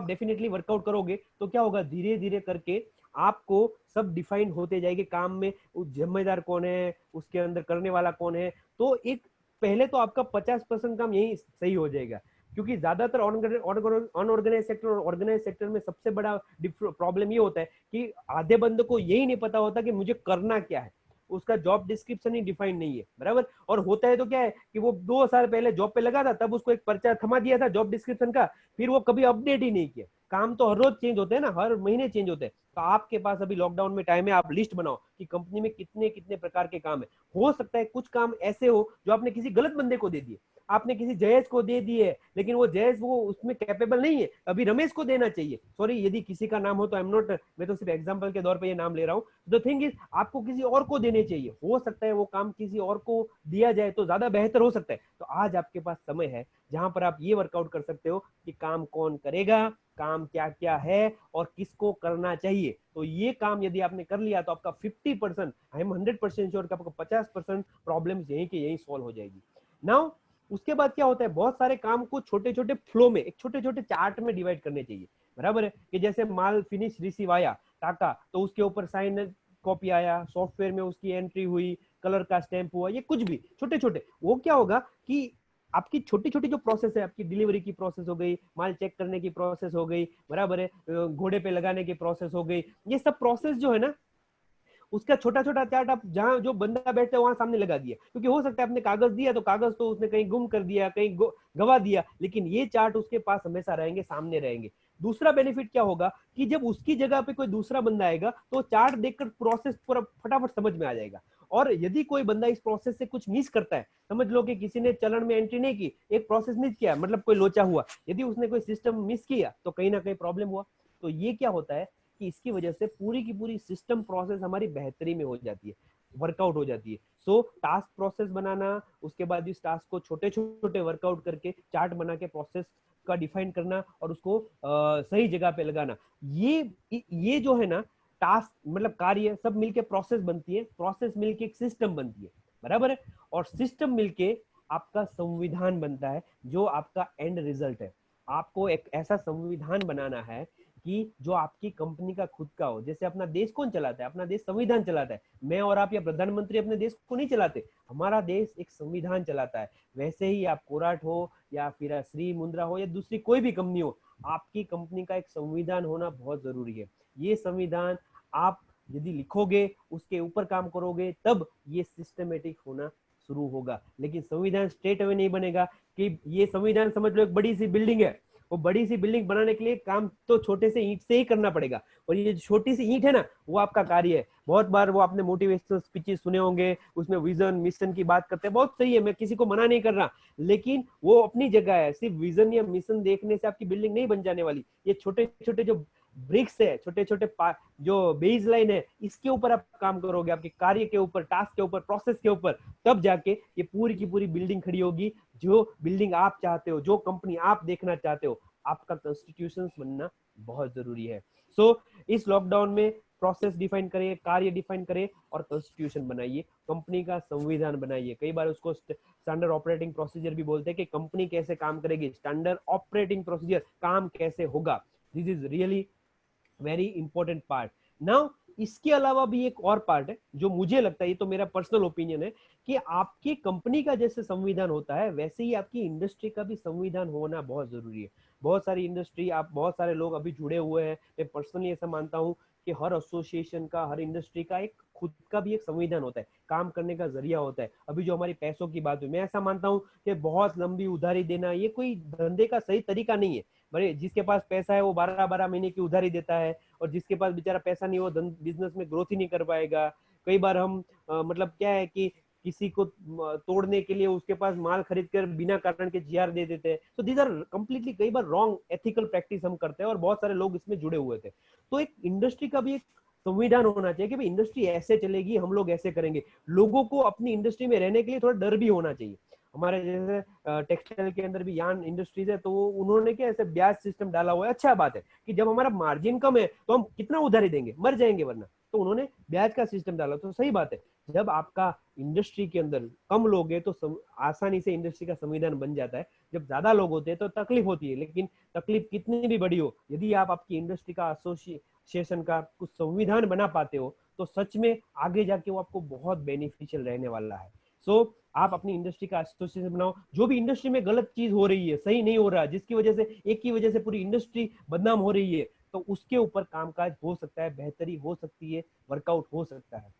डेफिनेटली वर्कआउट करोगे, तो क्या होगा, धीरे धीरे करके आपको सब डिफाइन होते जाएंगे काम में, जिम्मेदार कौन है, उसके अंदर करने वाला कौन है। तो एक पहले तो आपका 50% काम यही सही हो जाएगा, क्योंकि ज्यादातर अनऑर्गेनाइज सेक्टर और ऑर्गेनाइज सेक्टर में सबसे बड़ा प्रॉब्लम ये होता है कि आधे बंदों को यही नहीं पता होता कि मुझे करना क्या है, उसका जॉब डिस्क्रिप्शन ही डिफाइन नहीं है, बराबर। और होता है तो क्या है कि वो 2 साल पहले जॉब पे लगा था, तब उसको एक पर्चा थमा दिया था जॉब डिस्क्रिप्शन का, फिर वो कभी अपडेट ही नहीं किया। काम तो हर रोज चेंज होते हैं ना, हर महीने चेंज होते हैं। तो आपके पास अभी लॉकडाउन में टाइम है, आप लिस्ट बनाओ कि कंपनी में कितने कितने प्रकार के काम है। हो सकता है कुछ काम ऐसे हो जो आपने किसी गलत बंदे को दे दिए, आपने किसी जयेश को दे दिए, लेकिन वो जयेश वो उसमें कैपेबल नहीं है, अभी रमेश को देना चाहिए। सॉरी यदि किसी का नाम हो तो आई एम नॉट, मैं तो सिर्फ एग्जांपल के तौर पे ये नाम ले रहा हूँ। द थिंग इज आपको किसी और को देने चाहिए, हो सकता है वो काम किसी और को दिया जाए तो ज्यादा बेहतर हो सकता है। तो आज आपके पास समय है जहां पर आप ये वर्कआउट कर सकते हो कि काम कौन करेगा, काम क्या क्या है और किसको करना चाहिए। तो ये काम यदि आपने कर लिया तो आपका 50%, आई एम 100% श्योर कि आपका 50% प्रॉब्लम यहीं के यहीं सॉल्व हो जाएगी। नाउ उसके बाद क्या होता है, बहुत सारे काम को छोटे छोटे फ्लो में, एक छोटे छोटे चार्ट में डिवाइड करने चाहिए, बराबर है। कि जैसे माल फिनिश रिसीव आया टाका, तो उसके ऊपर साइन कॉपी आया, सॉफ्टवेयर में उसकी एंट्री हुई, कलर का स्टैंप हुआ, ये कुछ भी छोटे छोटे, वो क्या होगा कि आपकी छोटी छोटी जो प्रोसेस है, आपकी डिलीवरी की प्रोसेस हो गई, माल चेक करने की प्रोसेस हो गई, बराबर है, घोड़े पे लगाने की प्रोसेस हो गई, ये सब प्रोसेस जो है ना, उसका छोटा छोटा चार्ट आप जहां जो बंदा बैठता है वहां सामने लगा दिया। क्योंकि हो सकता है आपने कागज दिया तो कागज तो उसने कहीं गुम कर दिया, कहीं गवा दिया, लेकिन ये चार्ट उसके पास हमेशा रहेंगे, सामने रहेंगे। दूसरा बेनिफिट क्या होगा कि जब उसकी जगह पे कोई दूसरा बंदा आएगा तो चार्ट देखकर प्रोसेस पूरा फटाफट समझ में आ जाएगा। और यदि कोई बंदा इस प्रोसेस से कुछ मिस करता है, समझ लो कि किसी ने चलन में एंट्री नहीं की, एक प्रोसेस मिस किया, मतलब कोई लोचा हुआ, यदि उसने कोई सिस्टम मिस किया तो कहीं ना कहीं प्रॉब्लम हुआ। तो ये क्या होता है कि इसकी वजह से पूरी की पूरी सिस्टम प्रोसेस हमारी बेहतरी में हो जाती है, वर्कआउट हो जाती है। सो टास्क प्रोसेस बनाना, उसके बाद इस टास्क को छोटे छोटे वर्कआउट करके चार्ट बना के प्रोसेस का डिफाइन करना और उसको सही जगह पे लगाना, ये जो है ना टास्क मतलब कार्य सब मिलके प्रोसेस बनती है, प्रोसेस मिलके एक सिस्टम बनती है, बराबर है। और सिस्टम मिलके आपका संविधान बनता है जो आपका एंड रिजल्ट है। आपको एक ऐसा संविधान बनाना है कि जो आपकी कंपनी का खुद का हो। जैसे अपना देश कौन चलाता है, अपना देश संविधान चलाता है। मैं और आप या प्रधानमंत्री अपने देश को नहीं चलाते, हमारा देश एक संविधान चलाता है। वैसे ही आप कोराट हो या फिर श्री मुंद्रा हो या दूसरी कोई भी कंपनी हो, आपकी कंपनी का एक संविधान होना बहुत जरूरी है। ये संविधान आप यदि लिखोगे, उसके ऊपर काम करोगे, तब ये सिस्टमेटिक होना शुरू होगा। लेकिन संविधान स्ट्रेट अवे नहीं बनेगा कि ये संविधान समझ लो एक बड़ी सी बिल्डिंग है, वो बड़ी सी बिल्डिंग बनाने के लिए काम तो छोटे से ईंट से ही करना पड़ेगा, और ये छोटी सी ईंट है ना, वो आपका कार्य है। बहुत बार वो आपने मोटिवेशनल स्पीचेस सुने होंगे, उसमें विजन मिशन की बात करते हैं, बहुत सही है, मैं किसी को मना नहीं कर रहा, लेकिन वो अपनी जगह है। सिर्फ विजन या मिशन देखने से आपकी बिल्डिंग नहीं बन जाने वाली। ये छोटे छोटे जो ब्रिक्स है, छोटे छोटे जो बेस लाइन है, इसके ऊपर आप काम करोगे, आपके कार्य के ऊपर, टास्क के ऊपर, प्रोसेस के ऊपर, तब जाके ये पूरी की पूरी बिल्डिंग खड़ी होगी। जो बिल्डिंग आप चाहते हो, जो कंपनी आप देखना चाहते हो, आपका कॉन्स्टिट्यूशन बनना बहुत जरूरी है। सो इस लॉकडाउन में प्रोसेस डिफाइन करिए, कार्य डिफाइन करिए और कॉन्स्टिट्यूशन बनाइए, कंपनी का संविधान बनाइए। कई बार उसको स्टैंडर्ड ऑपरेटिंग प्रोसीजर भी बोलते हैं कि कंपनी कैसे काम करेगी, स्टैंडर्ड ऑपरेटिंग प्रोसीजर, काम कैसे होगा। This is really very important part. Now इसके अलावा भी एक और पार्ट है जो मुझे लगता है, ये तो मेरा पर्सनल ओपिनियन है, कि आपकी कंपनी का जैसे संविधान होता है वैसे ही आपकी इंडस्ट्री का भी संविधान होना बहुत जरूरी है। बहुत सारी इंडस्ट्री, आप बहुत सारे लोग अभी जुड़े हुए हैं, मैं पर्सनली ऐसा मानता हूं कि हर एसोसिएशन का, हर इंडस्ट्री का एक खुद का भी एक संविधान होता है, काम करने का जरिया होता है। अभी जो हमारी पैसों की बात हुई, मैं ऐसा मानता हूँ कि बहुत लंबी उधारी देना ये कोई धंधे का सही तरीका नहीं है। बड़े जिसके पास पैसा है वो 12-12 महीने की उधारी देता है, और जिसके पास बेचारा पैसा नहीं, वो बिजनेस में ग्रोथ ही नहीं कर पाएगा। कई बार हम मतलब क्या है कि किसी को तोड़ने के लिए उसके पास माल खरीद कर बिना कारण के जीआर दे देते हैं। तो दीज आर कंप्लीटली कई बार रॉन्ग एथिकल प्रैक्टिस हम करते हैं, और बहुत सारे लोग इसमें जुड़े हुए थे। तो एक इंडस्ट्री का भी एक संविधान होना चाहिए कि भाई इंडस्ट्री ऐसे चलेगी, हम लोग ऐसे करेंगे। लोगों को अपनी इंडस्ट्री में रहने के लिए थोड़ा डर भी होना चाहिए। हमारे जैसे टेक्सटाइल के अंदर भी यान इंडस्ट्रीज है, तो उन्होंने क्या ऐसे ब्याज सिस्टम डाला हुआ है। अच्छा बात है कि जब हमारा मार्जिन कम है तो हम कितना उधारी देंगे, मर जाएंगे वरना। तो उन्होंने ब्याज का सिस्टम डाला, तो सही बात है। जब आपका इंडस्ट्री के अंदर कम लोग हैं तो आसानी से इंडस्ट्री का संविधान बन जाता है। जब ज्यादा लोग होते हैं तो तकलीफ होती है, लेकिन तकलीफ कितनी भी बड़ी हो, यदि आप आपकी इंडस्ट्री का एसोसिएशन का कुछ संविधान बना पाते हो तो सच में आगे जाके वो आपको बहुत बेनिफिशियल रहने वाला है। सो आप अपनी इंडस्ट्री का एसोसिएशन बनाओ। जो भी इंडस्ट्री में गलत चीज हो रही है, सही नहीं हो रहा, जिसकी वजह से एक की वजह से पूरी इंडस्ट्री बदनाम हो रही है, तो उसके ऊपर कामकाज हो सकता है, बेहतरी हो सकती है, वर्कआउट हो सकता है।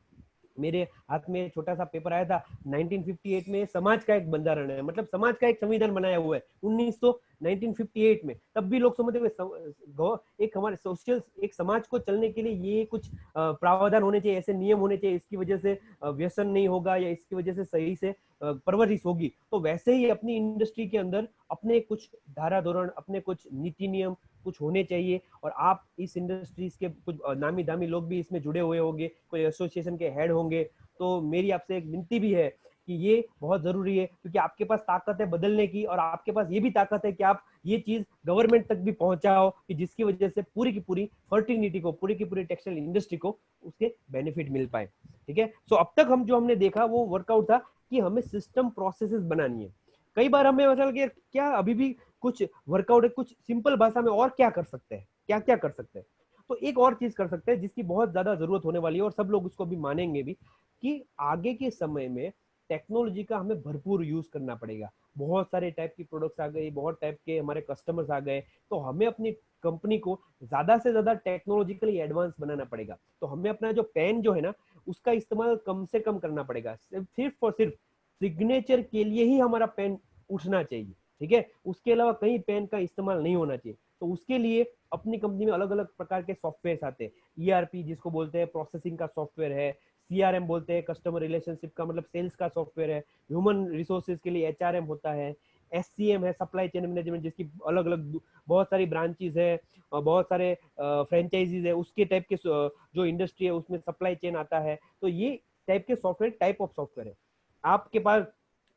मेरे हाथ में छोटा सा पेपर आया था 1958 में, समाज का एक बंधारण है, मतलब समाज का एक संविधान बनाया हुआ है 1958 में। तब भी लोग समझते हुए एक हमारे सोशल एक समाज को चलने के लिए ये कुछ प्रावधान होने चाहिए, ऐसे नियम होने चाहिए, इसकी वजह से व्यसन नहीं होगा या इसकी वजह से सही से परवरिश होगी। तो वैसे ही अपनी इंडस्ट्री के अंदर अपने कुछ धारा धोरण, अपने कुछ नीति नियम कुछ होने चाहिए। और आप इस इंडस्ट्रीज के कुछ नामी दामी लोग भी इसमें जुड़े हुए होंगे, कोई एसोसिएशन के हेड होंगे, तो मेरी आपसे एक विनती भी है कि ये बहुत जरूरी है, क्योंकि आपके पास ताकत है बदलने की, और आपके पास ये भी ताकत है कि आप ये चीज गवर्नमेंट तक भी पहुंचाओ, कि जिसकी वजह से पूरी की पूरी फर्टिलिटी को, पूरी की पूरी टेक्सटाइल इंडस्ट्री को उसके बेनिफिट मिल पाए। ठीक है। सो अब तक हम जो हमने देखा वो वर्कआउट था कि हमें सिस्टम प्रोसेसेस बनानी है। कई बार हमें मतलब कि क्या अभी भी कुछ वर्कआउट है, कुछ सिंपल भाषा में और क्या कर सकते हैं, क्या क्या कर सकते हैं। तो एक और चीज कर सकते हैं जिसकी बहुत ज्यादा जरूरत होने वाली है, और सब लोग उसको भी मानेंगे भी, कि आगे के समय में टेक्नोलॉजी का हमें भरपूर यूज करना पड़ेगा। बहुत सारे टाइप की प्रोडक्ट्स आ गए, बहुत टाइप के हमारे कस्टमर्स आ गए, तो हमें अपनी कंपनी को ज्यादा से ज्यादा टेक्नोलॉजिकली एडवांस बनाना पड़ेगा। तो हमें अपना जो पेन जो है ना, उसका इस्तेमाल कम से कम करना पड़ेगा। सिर्फ और सिर्फ सिग्नेचर के लिए ही हमारा पेन उठना चाहिए। ठीक है। उसके अलावा कहीं पेन का इस्तेमाल नहीं होना चाहिए। तो उसके लिए अपनी कंपनी में अलग अलग प्रकार के सॉफ्टवेयर आते हैं। ईआरपी जिसको बोलते हैं, प्रोसेसिंग का सॉफ्टवेयर है। सीआरएम बोलते हैं, कस्टमर रिलेशनशिप का मतलब सेल्स का सॉफ्टवेयर है। ह्यूमन रिसोर्सेज के लिए एचआरएम होता है। एससीएम है, सप्लाई चेन मैनेजमेंट, जिसकी अलग अलग बहुत सारी ब्रांचेज है, बहुत सारे फ्रेंचाइजीज है, उसके टाइप के जो इंडस्ट्री है उसमें सप्लाई चेन आता है। तो ये टाइप के सॉफ्टवेयर, टाइप ऑफ सॉफ्टवेयर है। आपके पास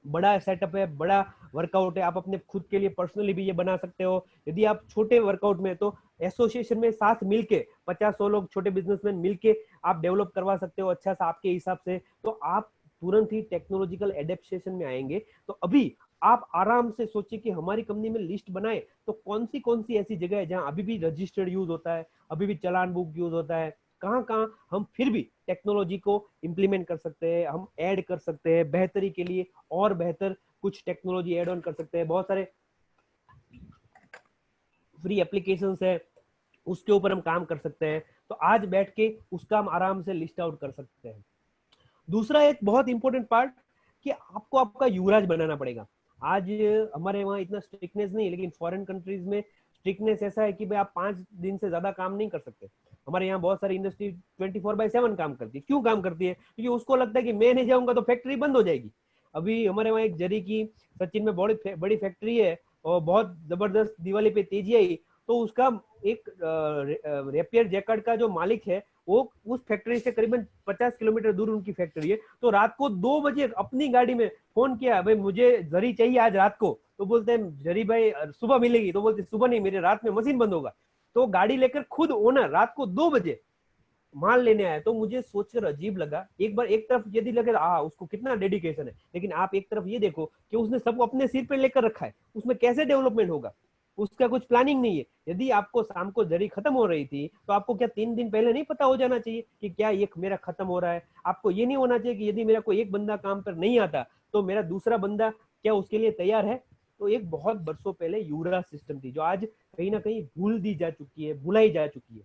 बड़ा सेटअप है, बड़ा वर्कआउट है, आप अपने खुद के लिए पर्सनली भी ये बना सकते हो। यदि आप छोटे वर्कआउट में, तो एसोसिएशन में साथ मिलके 50-100 लोग छोटे बिजनेसमैन मिलके आप डेवलप करवा सकते हो अच्छा सा आपके हिसाब से। तो आप तुरंत ही टेक्नोलॉजिकल एडेप्टेशन में आएंगे। तो अभी आप आराम से सोचिए कि हमारी कंपनी में लिस्ट बनाए तो कौन सी ऐसी जगह है जहां अभी भी रजिस्टर्ड यूज होता है, अभी भी चलान बुक यूज होता है, कहाँ कहाँ हम फिर भी टेक्नोलॉजी को इम्प्लीमेंट कर सकते हैं, हम ऐड कर सकते हैं बेहतरी के लिए, और बेहतर कुछ टेक्नोलॉजी ऐड ऑन कर सकते हैं। बहुत सारे फ्री एप्लीकेशंस है, उसके ऊपर हम काम कर सकते हैं। तो आज बैठ के उसका हम आराम से लिस्ट आउट कर सकते हैं। दूसरा एक बहुत इंपॉर्टेंट पार्ट, कि आपको आपका युवराज बनाना पड़ेगा। आज हमारे वहाँ इतना स्ट्रिक्टनेस नहीं, लेकिन फॉरेन कंट्रीज में स्ट्रिक्टनेस ऐसा है कि भाई आप 5 दिन से ज्यादा काम नहीं कर सकते। हमारे यहाँ बहुत सारी इंडस्ट्री 24/7 काम करती है। क्यों काम करती है? क्योंकि उसको लगता है कि मैं नहीं जाऊंगा तो फैक्ट्री बंद हो जाएगी। अभी हमारे वहाँ एक जरी की सचिन में बड़ी बड़ी फैक्ट्री है, और बहुत जबरदस्त दिवाली पे तेजी आई। तो उसका एक रेपियर जैकेट का जो मालिक है, वो उस फैक्ट्री से करीबन 50 किलोमीटर दूर उनकी फैक्ट्री है। तो रात को 2 बजे अपनी गाड़ी में फोन किया, भाई मुझे जरी चाहिए आज रात को। तो बोलते हैं जरी भाई सुबह मिलेगी। तो बोलते सुबह नहीं, मेरे रात में मशीन बंद होगा। तो गाड़ी लेकर खुद ओनर रात को 2 बजे माल लेने आया। तो मुझे सोचकर अजीब लगा। एक बार एक तरफ यदि लगे उसको कितना डेडिकेशन है, लेकिन आप एक तरफ ये देखो कि उसने सबको अपने सिर पे लेकर रखा है, उसमें कैसे डेवलपमेंट होगा? उसका कुछ प्लानिंग नहीं है। यदि आपको शाम को जरी खत्म हो रही थी, तो आपको क्या 3 दिन पहले नहीं पता हो जाना चाहिए कि क्या ये मेरा खत्म हो रहा है? आपको ये नहीं होना चाहिए कि यदि मेरा कोई एक बंदा काम पर नहीं आता तो मेरा दूसरा बंदा क्या उसके लिए तैयार है? तो एक बहुत बरसों पहले यूरा सिस्टम थी, जो आज कहीं ना कहीं भूल दी जा चुकी है, भुलाई जा चुकी है।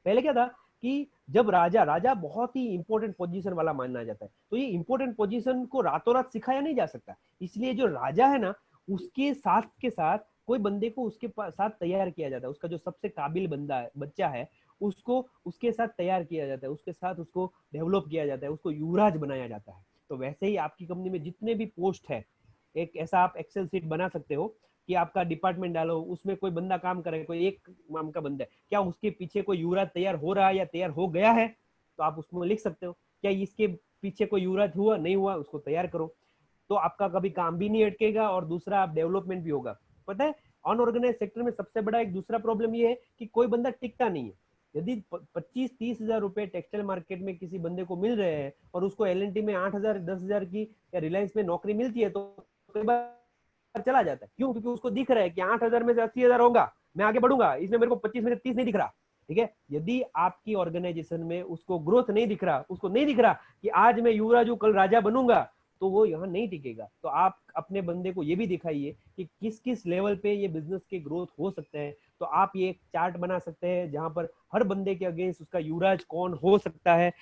पहले क्या था कि जब राजा राजा बहुत ही इंपॉर्टेंट पोजीशन वाला माना जाता है, तो ये इंपॉर्टेंट पोजीशन को रातों रात सिखाया नहीं जा सकता। इसलिए जो राजा है ना, उसके साथ के साथ कोई बंदे को उसके साथ तैयार किया जाता है, उसका जो सबसे काबिल बंदा है, बच्चा है, उसको उसके साथ तैयार किया जाता है, उसके साथ उसको डेवलप किया जाता है, उसको युवराज बनाया जाता है। तो वैसे ही आपकी कंपनी में जितने भी पोस्ट है, एक ऐसा आप एक्सेल सीट बना सकते हो कि आपका डिपार्टमेंट डालो, उसमें कोई बंदा काम करे, कोई एक नाम का बंदा है, क्या उसके पीछे कोई युवराज तैयार हो रहा है या तैयार हो गया है, तो आप उसमें लिख सकते हो क्या इसके पीछे कोई युवराज हुआ, नहीं हुआ, उसको तैयार करो। तो आपका कभी काम भी नहीं अटकेगा और दूसरा आप डेवलपमेंट भी होगा। पता है अनऑर्गेनाइज सेक्टर में सबसे बड़ा एक दूसरा प्रॉब्लम ये है कि कोई बंदा टिकता नहीं है। यदि 25-30 हजार रुपए टेक्सटाइल मार्केट में किसी बंदे को मिल रहे हैं और उसको एल में 8 हजार 10 हजार की या रिलायंस में नौकरी मिलती है, तो कई बार चला जाता है। क्यों? क्योंकि उसको दिख रहा है कि 8 हजार में से 80 हजार होगा, मैं आगे बढ़ूंगा, इसमें मेरे को 25 में से 30 नहीं दिख रहा। ठीक है, यदि आपकी ऑर्गेनाइजेशन में उसको ग्रोथ नहीं दिख रहा, उसको नहीं दिख रहा कि आज मैं युवराज हूं कल राजा बनूंगा, तो वो यहाँ नहीं टिकेगा। तो आप अपने बंदे को ये भी दिखाइए कि किस किस लेवल पे ये बिजनेस के ग्रोथ हो सकते हैं। तो आप ये एक चार्ट बना सकते हैं जहां पर हर बंदे के अगेंस्ट उसका युवराज कौन हो सकता है,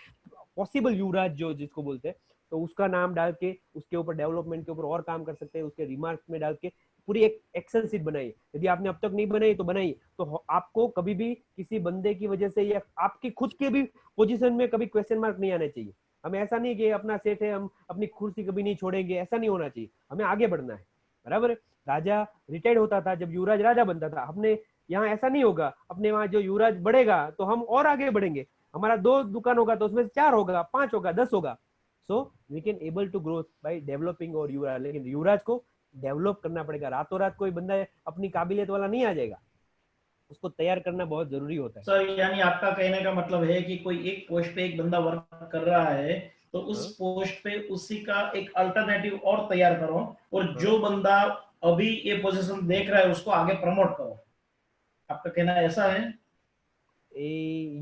पॉसिबल युवराज जो जिसको बोलते हैं, तो उसका नाम डाल के उसके ऊपर डेवलपमेंट के ऊपर और काम कर सकते हैं, उसके रिमार्क्स में डाल के पूरी एक एक्सेल शीट बनाई। यदि आपने अब तक नहीं बनाई तो बनाई, तो आपको कभी भी किसी बंदे की वजह से या आपकी खुद के भी पोजीशन में कभी क्वेश्चन मार्क नहीं आने चाहिए। हमें ऐसा नहीं कि अपना सेट है हम अपनी कुर्सी कभी नहीं छोड़ेंगे, ऐसा नहीं होना चाहिए, हमें आगे बढ़ना है। बराबर है, राजा रिटायर्ड होता था जब युवराज राजा बनता था, हमने यहाँ ऐसा नहीं होगा, अपने वहां जो युवराज बढ़ेगा तो हम और आगे बढ़ेंगे, हमारा 2 दुकान होगा तो उसमें 4 होगा, 5 होगा, 10 होगा। So we can able to grow by developing और युवराज। लेकिन युवराज को डेवलप करना पड़ेगा, रातों रात कोई बंदा अपनी काबिलियत वाला नहीं आ जाएगा, उसको तैयार करना बहुत जरूरी होता है। सर यानी आपका कहने का मतलब है कि कोई एक पोस्ट पे एक बंदा वर्क कर रहा है, तो उस हाँ पोस्ट पे उसी का एक अल्टरनेटिव और तैयार करो, और हाँ, जो बंदा अभी ये पोजीशन देख रहा है उसको आगे प्रमोट करो। आपका कहना ऐसा है?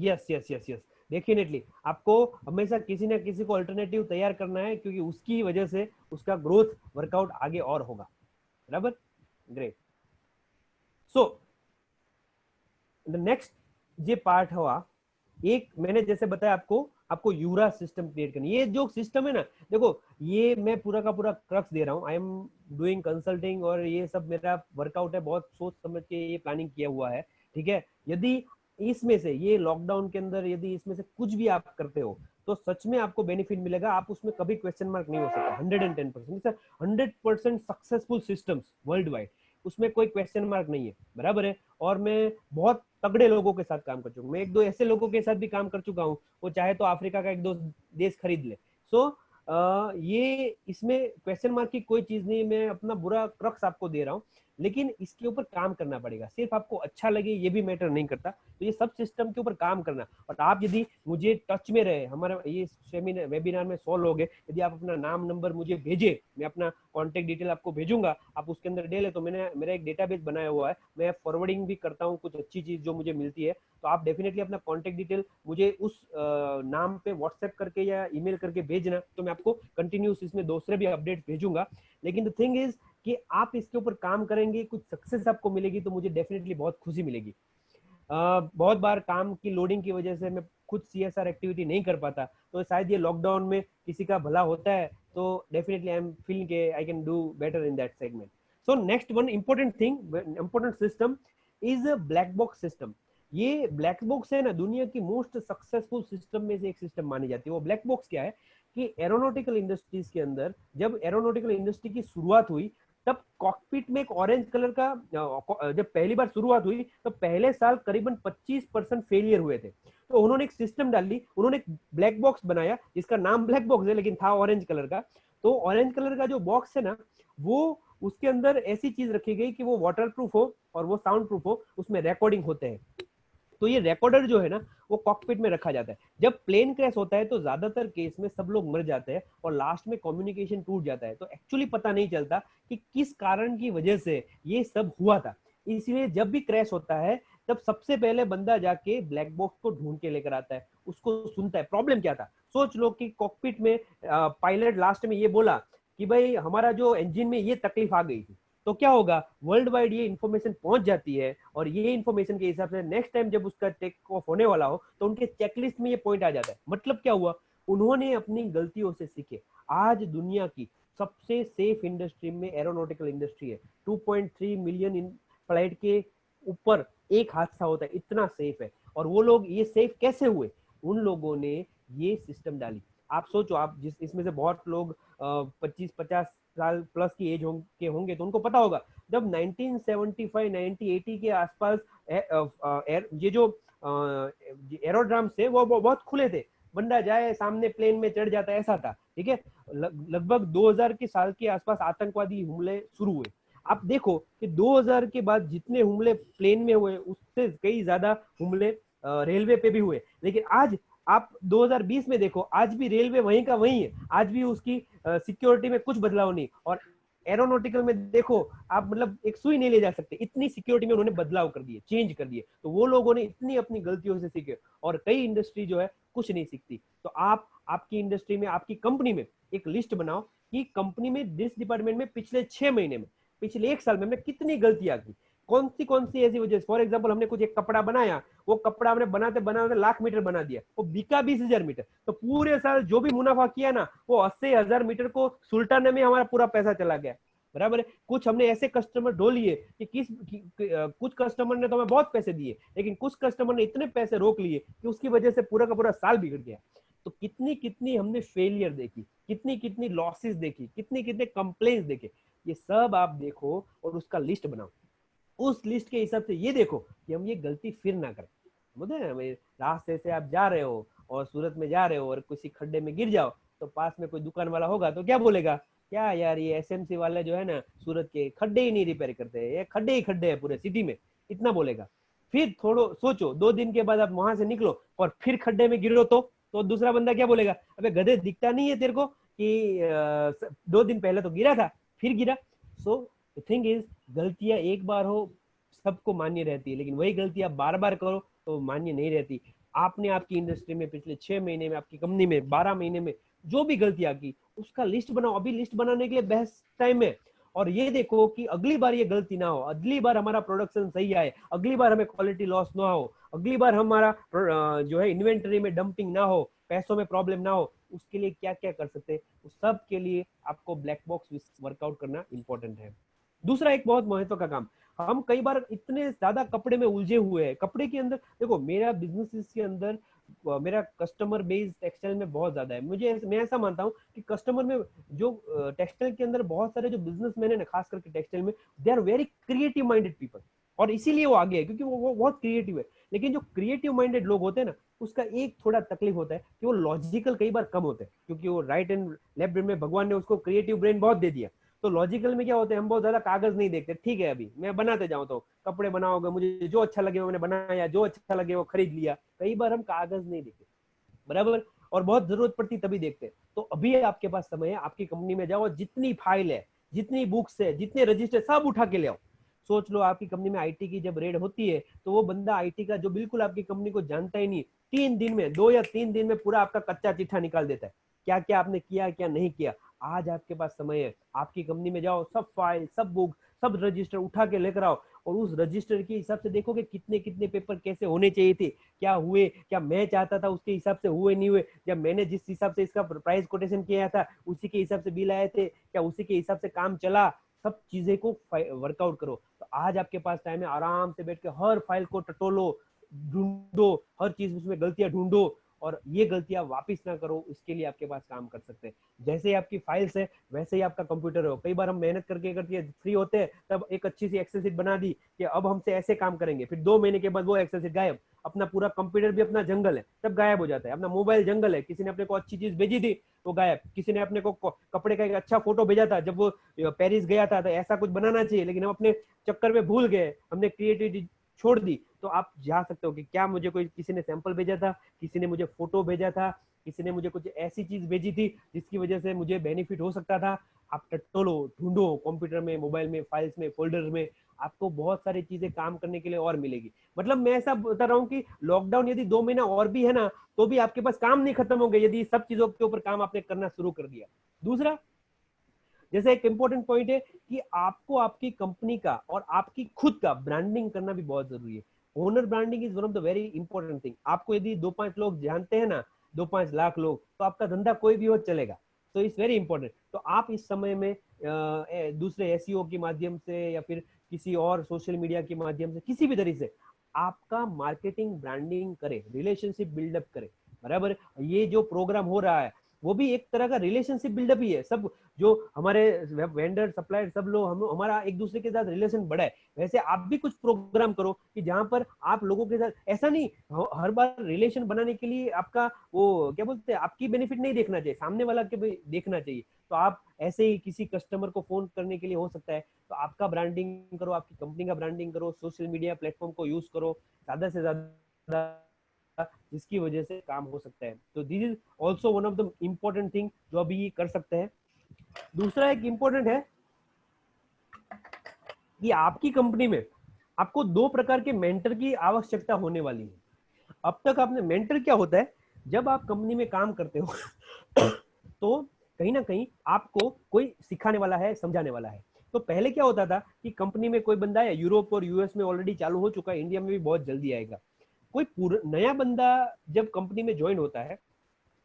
Yes yes yes yes, definitely आपको हमेशा किसी ना किसी को अल्टरनेटिव तैयार करना है, क्योंकि उसकी वजह से उसका ग्रोथ वर्कआउट आगे और होगा। बराबर, ग्रेट। सो द नेक्स्ट ये पार्ट हुआ, एक मैंने जैसे बताया आपको आपको यूरा सिस्टम क्रिएट करनी। ये जो सिस्टम है ना, देखो ये मैं पूरा का पूरा क्रक्स दे रहा हूँ, आई एम डूइंग कंसल्टिंग और ये सब मेरा वर्कआउट है, बहुत सोच समझ के ये प्लानिंग किया हुआ है। ठीक है, यदि इसमें से ये लॉकडाउन के अंदर यदि इसमें से कुछ भी आप करते हो तो सच में आपको बेनिफिट मिलेगा, आप उसमें कभी क्वेश्चन मार्क नहीं हो सकता। 110%, 100% सक्सेसफुल सिस्टम्स वर्ल्ड वाइड, उसमें कोई क्वेश्चन मार्क नहीं है। बराबर है, और मैं बहुत तगड़े लोगों के साथ काम कर चुका हूँ, मैं एक दो ऐसे लोगों के साथ भी काम कर चुका हूँ, वो चाहे तो अफ्रीका का एक दो देश खरीद ले। सो ये इसमें क्वेश्चन मार्क की कोई चीज नहीं, मैं अपना बुरा क्रक्स आपको दे रहा हूँ, लेकिन इसके ऊपर काम करना पड़ेगा। सिर्फ आपको अच्छा लगे ये भी मैटर नहीं करता, तो ये सब सिस्टम के ऊपर काम करना। और आप यदि मुझे टच में रहे, हमारा ये सेमिनार वेबिनार में 100 लोग हैं, यदि आप अपना नाम नंबर मुझे भेजे, मैं अपना कॉन्टेक्ट डिटेल आपको भेजूंगा, आप उसके अंदर डेले, तो मैंने मेरा एक डेटाबेस बनाया हुआ है, मैं फॉरवर्डिंग भी करता हूँ कुछ अच्छी चीज जो मुझे मिलती है। तो आप डेफिनेटली अपना कॉन्टेक्ट डिटेल मुझे उस नाम पे व्हाट्सएप करके या ईमेल करके भेजना, तो मैं आपको कंटिन्यूस इसमें दूसरे भी अपडेट भेजूंगा। लेकिन द थिंग इज कि आप इसके ऊपर काम करेंगे, कुछ सक्सेस आपको मिलेगी, तो मुझे डेफिनेटली बहुत खुशी मिलेगी। बहुत बार काम की लोडिंग की वजह से मैं खुद CSR एक्टिविटी नहीं कर पाता, तो शायद ये लॉकडाउन में किसी का भला होता है, तो डेफिनेटली आई एम फीलिंग के I can do better in that segment. So next one important thing, important system is black box system. ये ब्लैक बॉक्स है ना, दुनिया की मोस्ट सक्सेसफुल सिस्टम में से एक सिस्टम मानी जाती है। वो ब्लैक बॉक्स क्या है कि एरोनॉटिकल इंडस्ट्रीज के अंदर जब एरोनॉटिकल इंडस्ट्री की शुरुआत हुई, तब कॉकपिट में एक ऑरेंज कलर का, जब पहली बार शुरुआत हुई तो पहले साल करीबन 25% फेलियर हुए थे। तो उन्होंने एक सिस्टम डाली, उन्होंने एक ब्लैक बॉक्स बनाया जिसका नाम ब्लैक बॉक्स है, लेकिन था ऑरेंज कलर का। तो ऑरेंज कलर का जो बॉक्स है ना, वो उसके अंदर ऐसी चीज रखी गई कि वो वाटर प्रूफ हो और वो साउंड प्रूफ हो, उसमें रिकॉर्डिंग होते हैं। तो ये रिकॉर्डर जो है ना, वो कॉकपिट में रखा जाता है। जब प्लेन क्रैश होता है तो ज्यादातर केस में सब लोग मर जाते हैं और लास्ट में कम्युनिकेशन टूट जाता है, तो एक्चुअली पता नहीं चलता कि किस कारण की वजह से ये सब हुआ था। इसलिए जब भी क्रैश होता है तब सबसे पहले बंदा जाके ब्लैक बॉक्स को ढूंढ के लेकर आता है, उसको सुनता है प्रॉब्लम क्या था। सोच लो कि कॉकपिट में पायलट लास्ट में ये बोला कि भाई हमारा जो इंजन में ये तकलीफ आ गई थी, तो क्या होगा, वर्ल्ड वाइड ये इन्फॉर्मेशन पहुंच जाती है, और ये इन्फॉर्मेशन के हिसाब से नेक्स्ट टाइम जब उसका टेक ऑफ होने वाला हो तो उनके चेकलिस्ट में ये पॉइंट आ जाता है। मतलब क्या हुआ, उन्होंने अपनी गलतियों से सीखे। आज दुनिया की सबसे सेफ इंडस्ट्री में एरोनॉटिकल इंडस्ट्री है। 2.3 मिलियन फ्लाइट के ऊपर एक हादसा होता है, इतना सेफ है। और वो लोग ये सेफ कैसे हुए, उन लोगों ने ये सिस्टम डाली। आप सोचो, आप जिस इसमें से बहुत लोग 25-50 साल प्लस की एज के होंगे, तो उनको पता होगा जब 1975 1980 के आसपास ये जो एरोड्राम थे वो बहुत खुले थे, बंदा जाए सामने प्लेन में चढ़ जाता, ऐसा था, ठीक है। लगभग 2000 के साल के आसपास आतंकवादी हमले शुरू हुए। आप देखो कि 2000 के बाद जितने हमले प्लेन में हुए उससे कई ज्यादा हमले रेलवे पे भी हुए। लेकिन आज आप 2020 में देखो, आज भी रेलवे वहीं का वहीं है, आज भी उसकी सिक्योरिटी में कुछ बदलाव नहीं। और एरोनॉटिकल में देखो आप, मतलब एक सुई नहीं ले जा सकते, इतनी सिक्योरिटी में उन्होंने बदलाव कर दिए, चेंज कर दिए। तो वो लोगों ने इतनी अपनी गलतियों से सीखे, और कई इंडस्ट्री जो है कुछ नहीं सीखती। तो आप आपकी इंडस्ट्री में, आपकी कंपनी में एक लिस्ट बनाओ कि कंपनी में जिस डिपार्टमेंट में पिछले 6 महीने में, पिछले 1 साल में हमने कितनी गलतियां की, कौन सी ऐसी वजह। फॉर एग्जाम्पल, हमने कुछ एक कपड़ा बनाया, वो कपड़ा हमने बनाते बनाते लाख मीटर बना दिया, वो बिका 20,000 मीटर, तो पूरे साल जो भी मुनाफा किया ना, वो 80,000 मीटर को सुलटाने में हमारा पूरा पैसा चला गया, बराबर है। कुछ हमने ऐसे कस्टमर ढो लिए कि कुछ कस्टमर ने तो हमें बहुत पैसे दिए, लेकिन कुछ कस्टमर ने इतने पैसे रोक लिए कि उसकी वजह से पूरा का पूरा साल बिगड़ गया। तो कितनी कितनी हमने फेलियर देखी, कितनी कितनी लॉसेस देखी, कितने कितने कंप्लेंट्स देखे, ये सब आप देखो और उसका लिस्ट बनाओ। उस लिस्ट के हिसाब से ये देखो कि हम ये गलती फिर ना करें। समझे ना, रास्ते से आप जा रहे हो और सूरत में जा रहे हो और किसी खड्डे में गिर जाओ, तो पास में कोई दुकान वाला होगा तो क्या बोलेगा, क्या यार ये एसएमसी वाले जो है ना सूरत के, खड्डे ही नहीं रिपेयर करते, ये खड्डे ही खड्डे है पूरे सिटी में, इतना बोलेगा। फिर थोड़ो सोचो, 2 दिन के बाद आप वहां से निकलो और फिर खड्डे में गिरो, तो दूसरा बंदा क्या बोलेगा, अबे गधे दिखता नहीं है तेरे को कि 2 दिन पहले तो गिरा था, फिर गिरा। सो थिंग इज, गलतियां एक बार हो सबको मान्य रहती है, लेकिन वही गलती आप बार बार करो तो मान्य नहीं रहती। आपने आपकी इंडस्ट्री में पिछले 6 महीने में, आपकी कंपनी में 12 महीने में जो भी गलतियां की, उसका लिस्ट बनाओ। अभी लिस्ट बनाने के लिए बेस्ट टाइम है। और ये देखो कि अगली बार ये गलती ना हो, अगली बार हमारा प्रोडक्शन सही आए, अगली बार हमें क्वालिटी लॉस ना हो, अगली बार हमारा जो है इन्वेंटरी में डंपिंग ना हो, पैसों में प्रॉब्लम ना हो। उसके लिए क्या क्या कर सकते हैं, उस सब के लिए आपको ब्लैक बॉक्स वर्कआउट करना इंपॉर्टेंट है। दूसरा एक बहुत महत्व का काम, हम कई बार इतने ज्यादा कपड़े में उलझे हुए हैं। कपड़े के अंदर देखो, मेरा बिजनेस के अंदर मेरा कस्टमर बेस टेक्सटाइल में बहुत ज्यादा है। मैं ऐसा मानता हूँ कि कस्टमर में जो टेक्सटाइल के अंदर बहुत सारे जो बिजनेसमैन है ना, खास करके टेक्सटाइल में, they are very creative minded people, और इसीलिए वो आगे है क्योंकि वो बहुत क्रिएटिव है। लेकिन जो क्रिएटिव माइंडेड लोग होते हैं ना, उसका एक थोड़ा तकलीफ होता है कि वो लॉजिकल कई बार कम होते हैं, क्योंकि वो राइट एंड लेफ्ट ब्रेन में भगवान ने उसको क्रिएटिव ब्रेन बहुत दे दिया। तो लॉजिकल में क्या होता है, हम बहुत ज्यादा कागज नहीं देखते। ठीक है, अभी मैं बनाते जाऊं तो कपड़े बनाओगे, मुझे जो अच्छा लगे वो मैंने बनाया, जो अच्छा लगे वो खरीद लिया। कई बार हम कागज नहीं देखते, बराबर, और बहुत जरूरत पड़ती तभी देखते। तो अभी आपके पास समय है, आपकी कंपनी में जाओ, जितनी फाइल है, जितनी बुक्स है, जितने रजिस्टर, सब उठा के ले आओ। सोच लो आपकी कंपनी में आईटी की जब रेड होती है, तो वो बंदा आईटी का जो बिल्कुल आपकी कंपनी को जानता ही नहीं, 3 दिन में, 2 या 3 दिन में पूरा आपका कच्चा चिट्ठा निकाल देता है, क्या क्या आपने किया क्या नहीं किया। आज आपके पास समय है, आपकी कंपनी में जाओ, सब फाइल, सब बुक, सब रजिस्टर उठा के लेकर आओ, और उस रजिस्टर के हिसाब से देखोगे कितने कितने पेपर कैसे होने चाहिए थे, क्या हुए, क्या मैं चाहता था उसके हिसाब से हुए नहीं हुए, जब मैंने जिस हिसाब से इसका प्राइस कोटेशन किया था उसी के हिसाब से बिल आए थे, क्या उसी के हिसाब से काम चला। सब चीजें को वर्कआउट करो। तो आज आपके पास टाइम है, आराम से बैठ के हर फाइल को टटोलो, ढूंढो, हर चीज उसमें गलतियां ढूंढो, और ये गलतियां वापस ना करो। इसके लिए आपके पास काम कर सकते हैं। जैसे ही आपकी फाइल्स है वैसे ही आपका कंप्यूटर हो। कई बार हम मेहनत करके करके फ्री होते हैं, तब एक अच्छी सी एक्सेल शीट बना दी कि अब हमसे ऐसे काम करेंगे, फिर 2 महीने के बाद वो एक्सेल शीट गायब। अपना पूरा कंप्यूटर भी अपना जंगल है, तब गायब हो जाता है। अपना मोबाइल जंगल है, किसी ने अपने को अच्छी चीज भेजी थी वो गायब। किसी ने अपने को कपड़े का एक अच्छा फोटो भेजा था, जब वो पेरिस गया था तो ऐसा कुछ बनाना चाहिए, लेकिन हम अपने चक्कर में भूल गए, हमने क्रिएटिविटी छोड़ दी। तो आप जा सकते हो कि क्या मुझे कोई, किसी ने सैंपल भेजा था, किसी ने मुझे फोटो भेजा था, किसी ने मुझे कुछ ऐसी चीज भेजी थी जिसकी वजह से मुझे बेनिफिट हो सकता था। आप टटोलो, ढूंढो कंप्यूटर में, मोबाइल में, फाइल्स में, फोल्डर में, आपको बहुत सारी चीजें काम करने के लिए और मिलेगी। मतलब मैं ऐसा बता रहा हूँ कि लॉकडाउन यदि 2 महीना और भी है ना, तो भी आपके पास काम नहीं खत्म हो गए, यदि सब चीजों के ऊपर काम आपने करना शुरू कर दिया। दूसरा, जैसे एक इंपॉर्टेंट पॉइंट है कि आपको आपकी कंपनी का और आपकी खुद का ब्रांडिंग करना भी बहुत जरूरी है। Owner branding is one of the very important thing. आपको यदि 2-5 लोग जानते हैं ना, 2-5 लाख लोग, तो आपका धंधा कोई भी हो चलेगा। तो इट्स वेरी इंपॉर्टेंट। तो आप इस समय में दूसरे एसईओ के माध्यम से या फिर किसी और सोशल मीडिया के माध्यम से किसी भी तरीके से आपका मार्केटिंग ब्रांडिंग करे, रिलेशनशिप बिल्डअप करे। बराबर, ये जो प्रोग्राम हो रहा है वो भी एक तरह का रिलेशनशिप बिल्डअप ही है। सब जो हमारे वेंडर सप्लायर सब लोग हम हमारा एक दूसरे के साथ रिलेशन बढ़ाए, वैसे आप भी कुछ प्रोग्राम करो कि जहां पर आप लोगों के साथ, ऐसा नहीं हर बार रिलेशन बनाने के लिए आपका वो क्या बोलते हैं, आपकी बेनिफिट नहीं देखना चाहिए, सामने वाला के भी देखना चाहिए। तो आप ऐसे ही किसी कस्टमर को फोन करने के लिए हो सकता है तो आपका ब्रांडिंग करो, आपकी कंपनी का ब्रांडिंग करो, सोशल मीडिया प्लेटफॉर्म को यूज करो ज्यादा से ज्यादा, जिसकी वजह से काम हो सकता है। तो this is also one of the important thing जो अभी कर सकते हैं। दूसरा एक इम्पोर्टेंट है कि आपकी कंपनी में आपको 2 प्रकार के मेंटर की आवश्यकता होने वाली है। अब तक आपने, मेंटर क्या होता है, जब आप कंपनी में काम करते हो तो कहीं ना कहीं आपको कोई सिखाने वाला है, समझाने वाला है। तो पहले क्या होता था कि कंपनी में कोई बंदा है, यूरोप और यूएस में ऑलरेडी चालू हो चुका है, इंडिया में भी बहुत जल्दी आएगा। कोई नया बंदा जब कंपनी में ज्वाइन होता है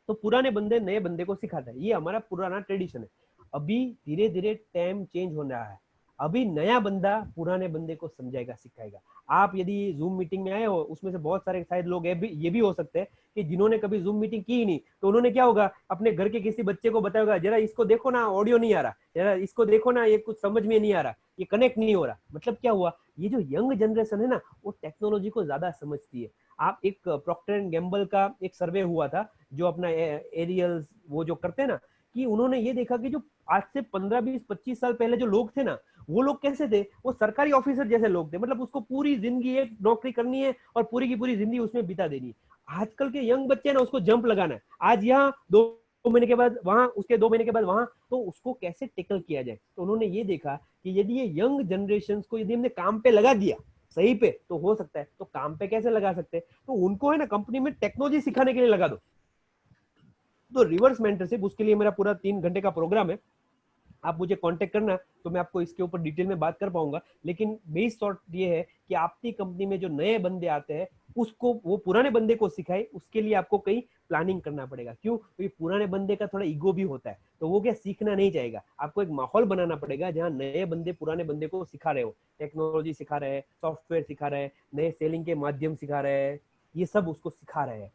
तो पुराने बंदे नए बंदे को सिखाता है, ये हमारा पुराना ट्रेडिशन है। अभी धीरे धीरे टाइम चेंज हो रहा है, अभी नया बंदा पुराने बंदे को समझाएगा, सिखाएगा। आप यदि जूम मीटिंग में आए हो, उसमें से बहुत सारे शायद लोग ये भी हो सकते हैं कि जिन्होंने कभी जूम मीटिंग की ही नहीं, तो उन्होंने क्या होगा, अपने घर के किसी बच्चे को बताएगा, जरा इसको देखो ना, ऑडियो नहीं आ रहा, जरा इसको देखो ना, ये कुछ समझ में नहीं आ रहा, ये कनेक्ट नहीं हो रहा। मतलब क्या हुआ, ये जो यंग जनरेशन है ना, वो टेक्नोलॉजी को ज्यादा समझती है। आप एक प्रॉक्टर एंड गैम्बल का एक सर्वे हुआ था, जो अपना एरियल्स वो जो करते हैं ना, कि उन्होंने ये देखा कि जो आज से 15-20-25 साल पहले जो लोग थे ना, वो लोग कैसे थे, वो सरकारी ऑफिसर जैसे लोग थे। मतलब उसको पूरी जिंदगी एक नौकरी करनी है और पूरी की पूरी जिंदगी उसमें बिता देनी है। आजकल के यंग बच्चे ना, उसको जंप लगाना है, आज यहाँ 2 महीने के बाद वहां, उसके 2 महीने के बाद वहां, तो उसको कैसे टेकल किया जाए। तो उन्होंने ये देखा कि यदि ये यंग जनरेशन को यदि हमने काम पे लगा दिया सही पे, तो हो सकता है। तो काम पे कैसे लगा सकते हैं, तो उनको है ना कंपनी में टेक्नोलॉजी सिखाने के लिए लगा दो। तो रिवर्स मेंटरशिप, उसके लिए मेरा पूरा 3 घंटे का प्रोग्राम है। आप मुझे कांटेक्ट करना तो मैं आपको इसके ऊपर डिटेल में बात कर पाऊंगा। लेकिन बेस शॉर्ट ये है कि आपकी कंपनी में जो नए बंदे आते हैं, उसको वो पुराने बंदे को सिखाए, उसके लिए आपको कहीं प्लानिंग करना पड़ेगा। क्यों, क्योंकि पुराने बंदे का थोड़ा ईगो भी होता है, तो वो क्या सीखना नहीं चाहेगा। आपको एक माहौल बनाना पड़ेगा जहाँ नए बंदे पुराने बंदे को सिखा रहे हो, टेक्नोलॉजी सिखा रहे हैं, सॉफ्टवेयर सिखा रहे हैं, नए सेलिंग के माध्यम सिखा रहे हैं, ये सब उसको सिखा रहे हैं।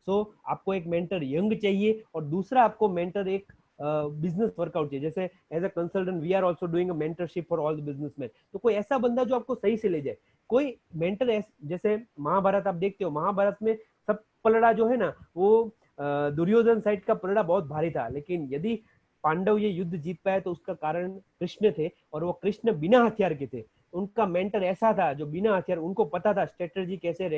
सो आपको एक मेंटर यंग चाहिए, और दूसरा आपको मेंटर एक बिजनेस वर्कआउट चाहिए। जैसे as a consultant we are also doing a mentorship for all the businessman. तो कोई ऐसा बंदा जो आपको सही से ले जाए, कोई मेंटर जैसे महाभारत आप देखते हो, महाभारत में सब पलड़ा जो है ना, वो दुर्योधन साइड का पलड़ा बहुत भारी था, लेकिन यदि पांडव ये युद्ध जीत पाए तो उसका कारण कृष्ण थे, और वो कृष्ण बिना हथियार के थे। उनका मेंटर ऐसा था जो बिना हथियार, उनको पता था स्ट्रेटेजी कैसे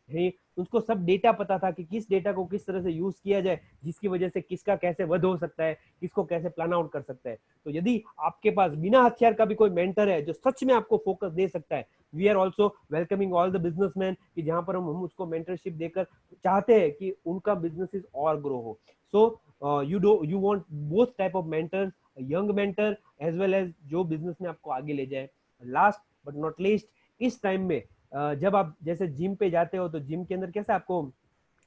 है, उसको सब डेटा पता था कि किस डेटा को किस तरह से यूज किया जाए, जिसकी वजह से किसका कैसे वध हो सकता है, किसको कैसे प्लान आउट कर सकता है। तो यदि आपके पास बिना हथियार का भी कोई मेंटर है जो सच में आपको फोकस दे सकता है, we are also welcoming all the businessman, कि जहां पर हम उसको मेंटरशिप देकर चाहते हैं कि उनका बिजनेस और ग्रो हो। So you want both type of mentors, young mentor as well as जो बिजनेस में आपको आगे ले जाए। लास्ट बट नॉट लीस्ट, इस टाइम में जब आप जैसे जिम पे जाते हो, तो जिम के अंदर कैसे आपको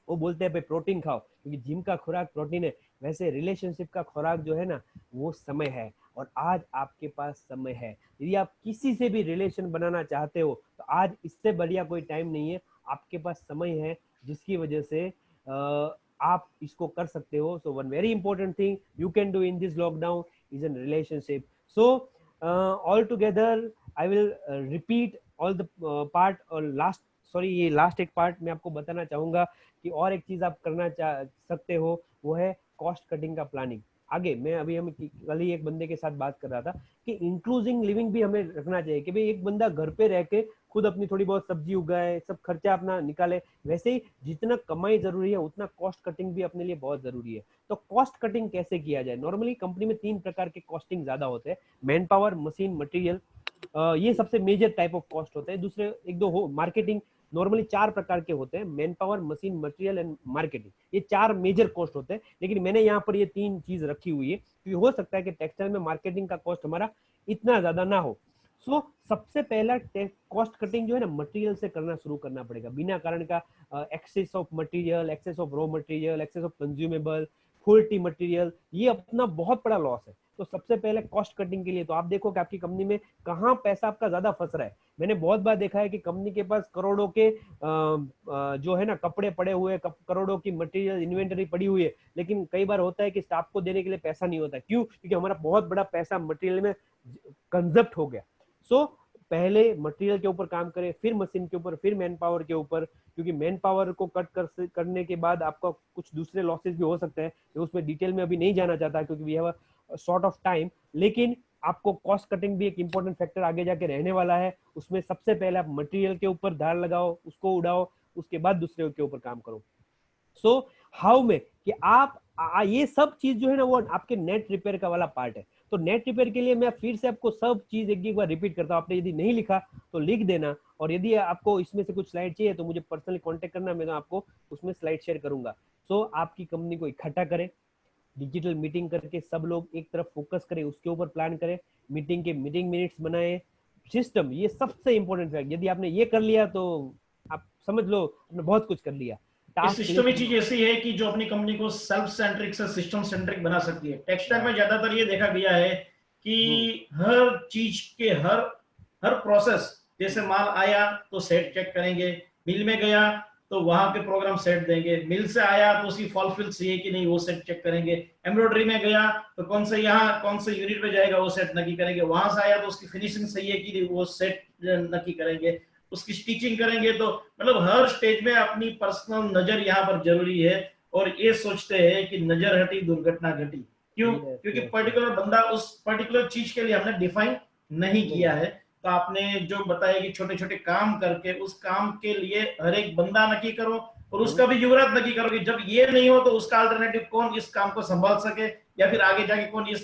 वो बोलते हैं प्रोटीन खाओ, क्योंकि जिम का खुराक प्रोटीन है, वैसे रिलेशनशिप का खुराक जो है ना, वो समय है। और आज आपके पास समय है, यदि आप किसी से भी रिलेशन बनाना चाहते हो तो आज इससे बढ़िया कोई टाइम नहीं है, आपके पास समय है, जिसकी वजह से आप इसको कर सकते हो। So one very important thing you can do in this lockdown is an relationship. So all together I will repeat all the part, और लास्ट, सॉरी ये लास्ट एक पार्ट मैं आपको बताना चाहूंगा कि और एक चीज आप करना चाह सकते हो, वो है कॉस्ट कटिंग का प्लानिंग। आगे मैं अभी हम कल ही एक बंदे के साथ बात कर रहा था कि इंक्लूसिव लिविंग भी हमें रखना चाहिए, कि भाई एक बंदा घर पे रह के खुद अपनी थोड़ी बहुत सब्जी उगाए, सब खर्चा अपना निकाले। वैसे ही जितना कमाई जरूरी है उतना कॉस्ट कटिंग भी अपने लिए बहुत जरूरी है। तो कॉस्ट कटिंग कैसे किया जाए, नॉर्मली कंपनी में 3 प्रकार के कॉस्टिंग ज्यादा होते हैं, मैन पावर, मशीन, मटेरियल, ये सबसे मेजर टाइप ऑफ कॉस्ट होता है। दूसरे एक दो हो मार्केटिंग, नॉर्मली 4 प्रकार के होते हैं, man power, machine, material and marketing. ये 4 मेजर कॉस्ट होते हैं, लेकिन मैंने यहाँ पर ये 3 चीज रखी हुई है क्योंकि हो सकता है कि टेक्सटाइल में मार्केटिंग का कॉस्ट हमारा इतना ज्यादा ना हो। सो सबसे पहला कॉस्ट कटिंग जो है ना, मटेरियल से करना शुरू करना पड़ेगा। बिना कारण का access of material, access of raw material, access of consumable, faulty material, ये अपना बहुत बड़ा लॉस है। तो सबसे पहले कॉस्ट कटिंग के लिए तो आप देखो कि आपकी कंपनी में कहाँ पैसा आपका ज्यादा फंस रहा है। मैंने बहुत बार देखा है कि कंपनी के पास करोड़ों के जो है ना कपड़े पड़े हुए, करोड़ों की मटेरियल इन्वेंटरी पड़ी हुई है, लेकिन कई बार होता है कि स्टाफ को देने के लिए पैसा नहीं होता। क्यों? क्योंकि हमारा बहुत बड़ा पैसा मटेरियल में कंजप्ट हो गया। सो पहले मटेरियल के ऊपर काम करें, फिर मशीन के ऊपर, फिर मैन पावर के ऊपर, क्योंकि मैन पावर को करने के बाद आपका कुछ दूसरे लॉसेस भी हो सकते हैं। मैं उसमें डिटेल में अभी नहीं जाना चाहता क्योंकि we have a short of time, लेकिन आपको कॉस्ट कटिंग भी एक इंपॉर्टेंट फैक्टर आगे जाके रहने वाला है। उसमें सबसे पहले आप मटेरियल के ऊपर धार लगाओ, उसको उड़ाओ, उसके बाद दूसरे के ऊपर काम करो। सो हाउ में कि आप ये सब चीज जो है ना वो आपके नेट रिपेयर का वाला पार्ट है। तो नेट रिपेयर के लिए मैं फिर से आपको सब चीज एक बार रिपीट करता हूँ। आपने यदि नहीं लिखा तो लिख देना, और यदि आपको इसमें से कुछ स्लाइड चाहिए तो मुझे पर्सनली कांटेक्ट करना, मैं तो आपको उसमें स्लाइड शेयर करूंगा। सो आपकी कंपनी को इकट्ठा करें, डिजिटल मीटिंग करके सब लोग एक तरफ फोकस करें, उसके ऊपर प्लान करें, मीटिंग के मीटिंग मिनट्स बनाए, सिस्टम, ये सबसे इंपॉर्टेंट फैक्ट। यदि आपने ये कर लिया तो आप समझ लो आपने बहुत कुछ कर लिया। ये टास्क सिस्टम ही लिस्ट चीज ऐसी है कि जो अपनी कंपनी को सेल्फ सेंट्रिक से सिस्टम सेंट्रिक बना सकती है। टेक्सटाइल में ज्यादातर ये देखा गया है कि हर चीज के हर हर प्रोसेस, जैसे माल आया तो सेट चेक करेंगे, मिल में गया तो वहां के प्रोग्राम सेट देंगे, मिल से आया तो उसकी फॉलफिल सही है कि नहीं वो सेट चेक करेंगे, एम्ब्रॉयडरी में गया तो कौन से यहाँ कौन से यूनिट में जाएगा वो सेट नक्की करेंगे, वहां से आया तो उसकी फिनिशिंग सही है कि नहीं वो सेट नक्की करेंगे, उसकी स्टिचिंग करेंगे। तो मतलब हर स्टेज में अपनी पर्सनल नजर यहाँ पर जरूरी है। और ये सोचते हैं कि नजर हटी दुर्घटना घटी। क्यों? यस क्योंकि यस यस, पर्टिकुलर बंदा उस पर्टिकुलर चीज के लिए हमने डिफाइन नहीं नहीं किया है। तो आपने जो बताया कि छोटे छोटे काम करके उस काम के लिए हर एक बंदा नक्की करो और उसका भी युवराज नक्की करो कि जब ये नहीं हो तो उसका अल्टरनेटिव कौन इस काम को संभाल सके, या फिर आगे जाके कौन इस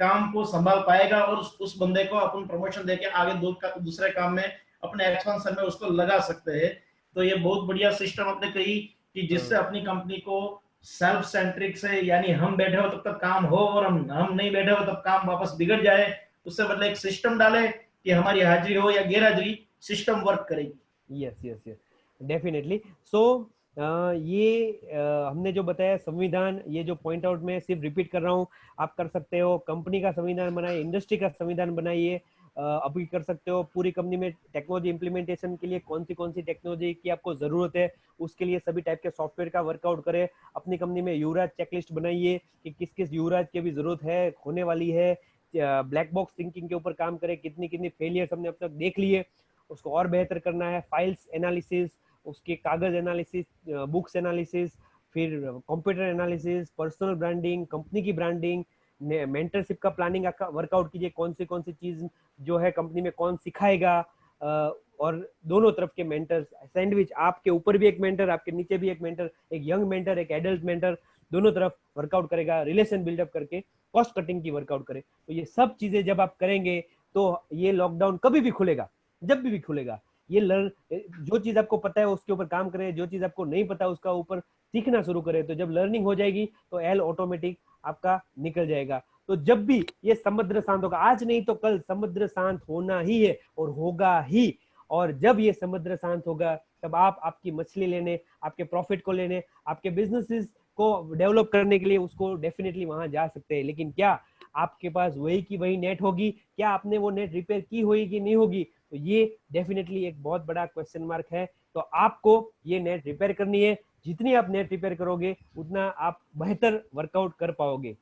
काम को संभाल पाएगा, और उस बंदे को अपन प्रमोशन देके आगे दूसरे काम में अपने एक्सपेंशन में उसको लगा सकते हैं। तो ये बहुत बढ़िया सिस्टम आपने कही कि जिससे अपनी कंपनी को सेल्फ सेंट्रिक से, यानी हम बैठे हो तब तक काम हो और हम नहीं बैठे हो तब काम वापस बिगड़ जाए, उससे बदले एक सिस्टम डाले कि हमारी हाजिरी हो या गैर हाजिरी सिस्टम वर्क करेगी। Yes yes yes, definitely. So ये हमने जो बताया संविधान, ये जो पॉइंट आउट में सिर्फ रिपीट कर रहा हूँ, आप कर सकते हो। कंपनी का संविधान बनाइए, इंडस्ट्री का संविधान बनाइए, अभी कर सकते हो। पूरी कंपनी में टेक्नोलॉजी इंप्लीमेंटेशन के लिए कौन सी टेक्नोलॉजी की आपको जरूरत है, उसके लिए सभी टाइप के सॉफ्टवेयर का वर्कआउट करें। अपनी कंपनी में यूराज चेकलिस्ट बनाइए कि किस किस यूराज की भी जरूरत है, होने वाली है। ब्लैक बॉक्स थिंकिंग के ऊपर काम करें, कितनी कितनी फेलियर्स हमने अब तक देख लिए, उसको और बेहतर करना है। फाइल्स एनालिसिस, उसके कागज एनालिसिस, बुक्स एनालिसिस, फिर computer analysis, personal branding, company की ब्रांडिंग, मेंटरशिप का प्लानिंग वर्कआउट कीजिए। कौन सी चीज जो है कंपनी में कौन सिखाएगा, और दोनों तरफ के मेंटर्स, सैंडविच, आपके ऊपर भी एक मेंटर, आपके नीचे भी एक मेंटर, एक यंग मेंटर, एक एडल्ट मेंटर, दोनों तरफ वर्कआउट करेगा। रिलेशन बिल्डअप करके कॉस्ट कटिंग की वर्कआउट करे। तो ये सब चीजें जब आप करेंगे तो ये लॉकडाउन कभी भी खुलेगा, जब भी खुलेगा, ये लर्न, जो चीज आपको पता है उसके ऊपर काम करें, जो चीज आपको नहीं पता उसका ऊपर सीखना शुरू करें। तो जब लर्निंग हो जाएगी तो एल ऑटोमेटिक आपका निकल जाएगा। तो जब भी ये समुद्र शांत होगा, आज नहीं तो कल समुद्र शांत होना ही है और होगा ही। और जब ये समुद्र शांत होगा तब आप आपकी मछली लेने, आपके प्रॉफिट को लेने, आपके बिजनेसेस को डेवलप करने के लिए उसको डेफिनेटली वहां जा सकते हैं। लेकिन क्या आपके पास वही की वही नेट होगी? क्या आपने वो नेट रिपेयर की होगी कि नहीं होगी? तो ये डेफिनेटली एक बहुत बड़ा क्वेश्चन मार्क है। तो आपको ये नेट रिपेयर करनी है। जितनी आप नेट रिपेयर करोगे उतना आप बेहतर वर्कआउट कर पाओगे।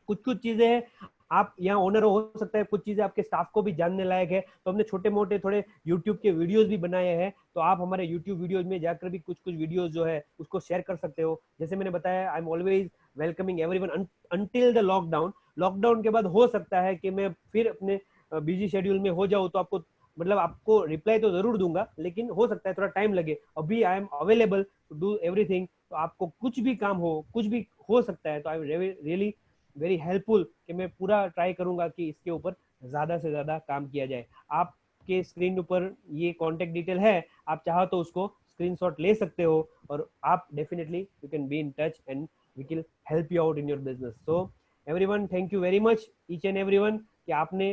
कुछ कुछ चीजें हैं, आप यहाँ ओनर हो सकता है, कुछ चीजें आपके स्टाफ को भी जानने लायक है, तो हमने छोटे मोटे थोड़े यूट्यूब के वीडियोस भी बनाए हैं। तो आप हमारे यूट्यूब वीडियोज में जाकर भी कुछ कुछ वीडियोस जो है उसको शेयर कर सकते हो। जैसे मैंने बताया, I am always welcoming everyone until the lockdown. Lockdown के बाद हो सकता है कि मैं फिर अपने बिजी शेड्यूल में हो जाऊँ, तो आपको मतलब आपको रिप्लाई तो जरूर दूंगा, लेकिन हो सकता है थोड़ा टाइम लगे। अभी I am available to do everything. तो आपको कुछ भी काम हो, कुछ भी हो सकता है, तो I am really very helpful कि मैं पूरा ट्राई करूंगा कि इसके ऊपर ज्यादा से ज्यादा काम किया जाए। आप आपके स्क्रीन ऊपर ये कॉन्टेक्ट डिटेल है, आप चाहो तो उसको स्क्रीनशॉट ले सकते हो और आप definitely you can be in touch and we can help you out in your business. So everyone, thank you very much each and everyone कि आपने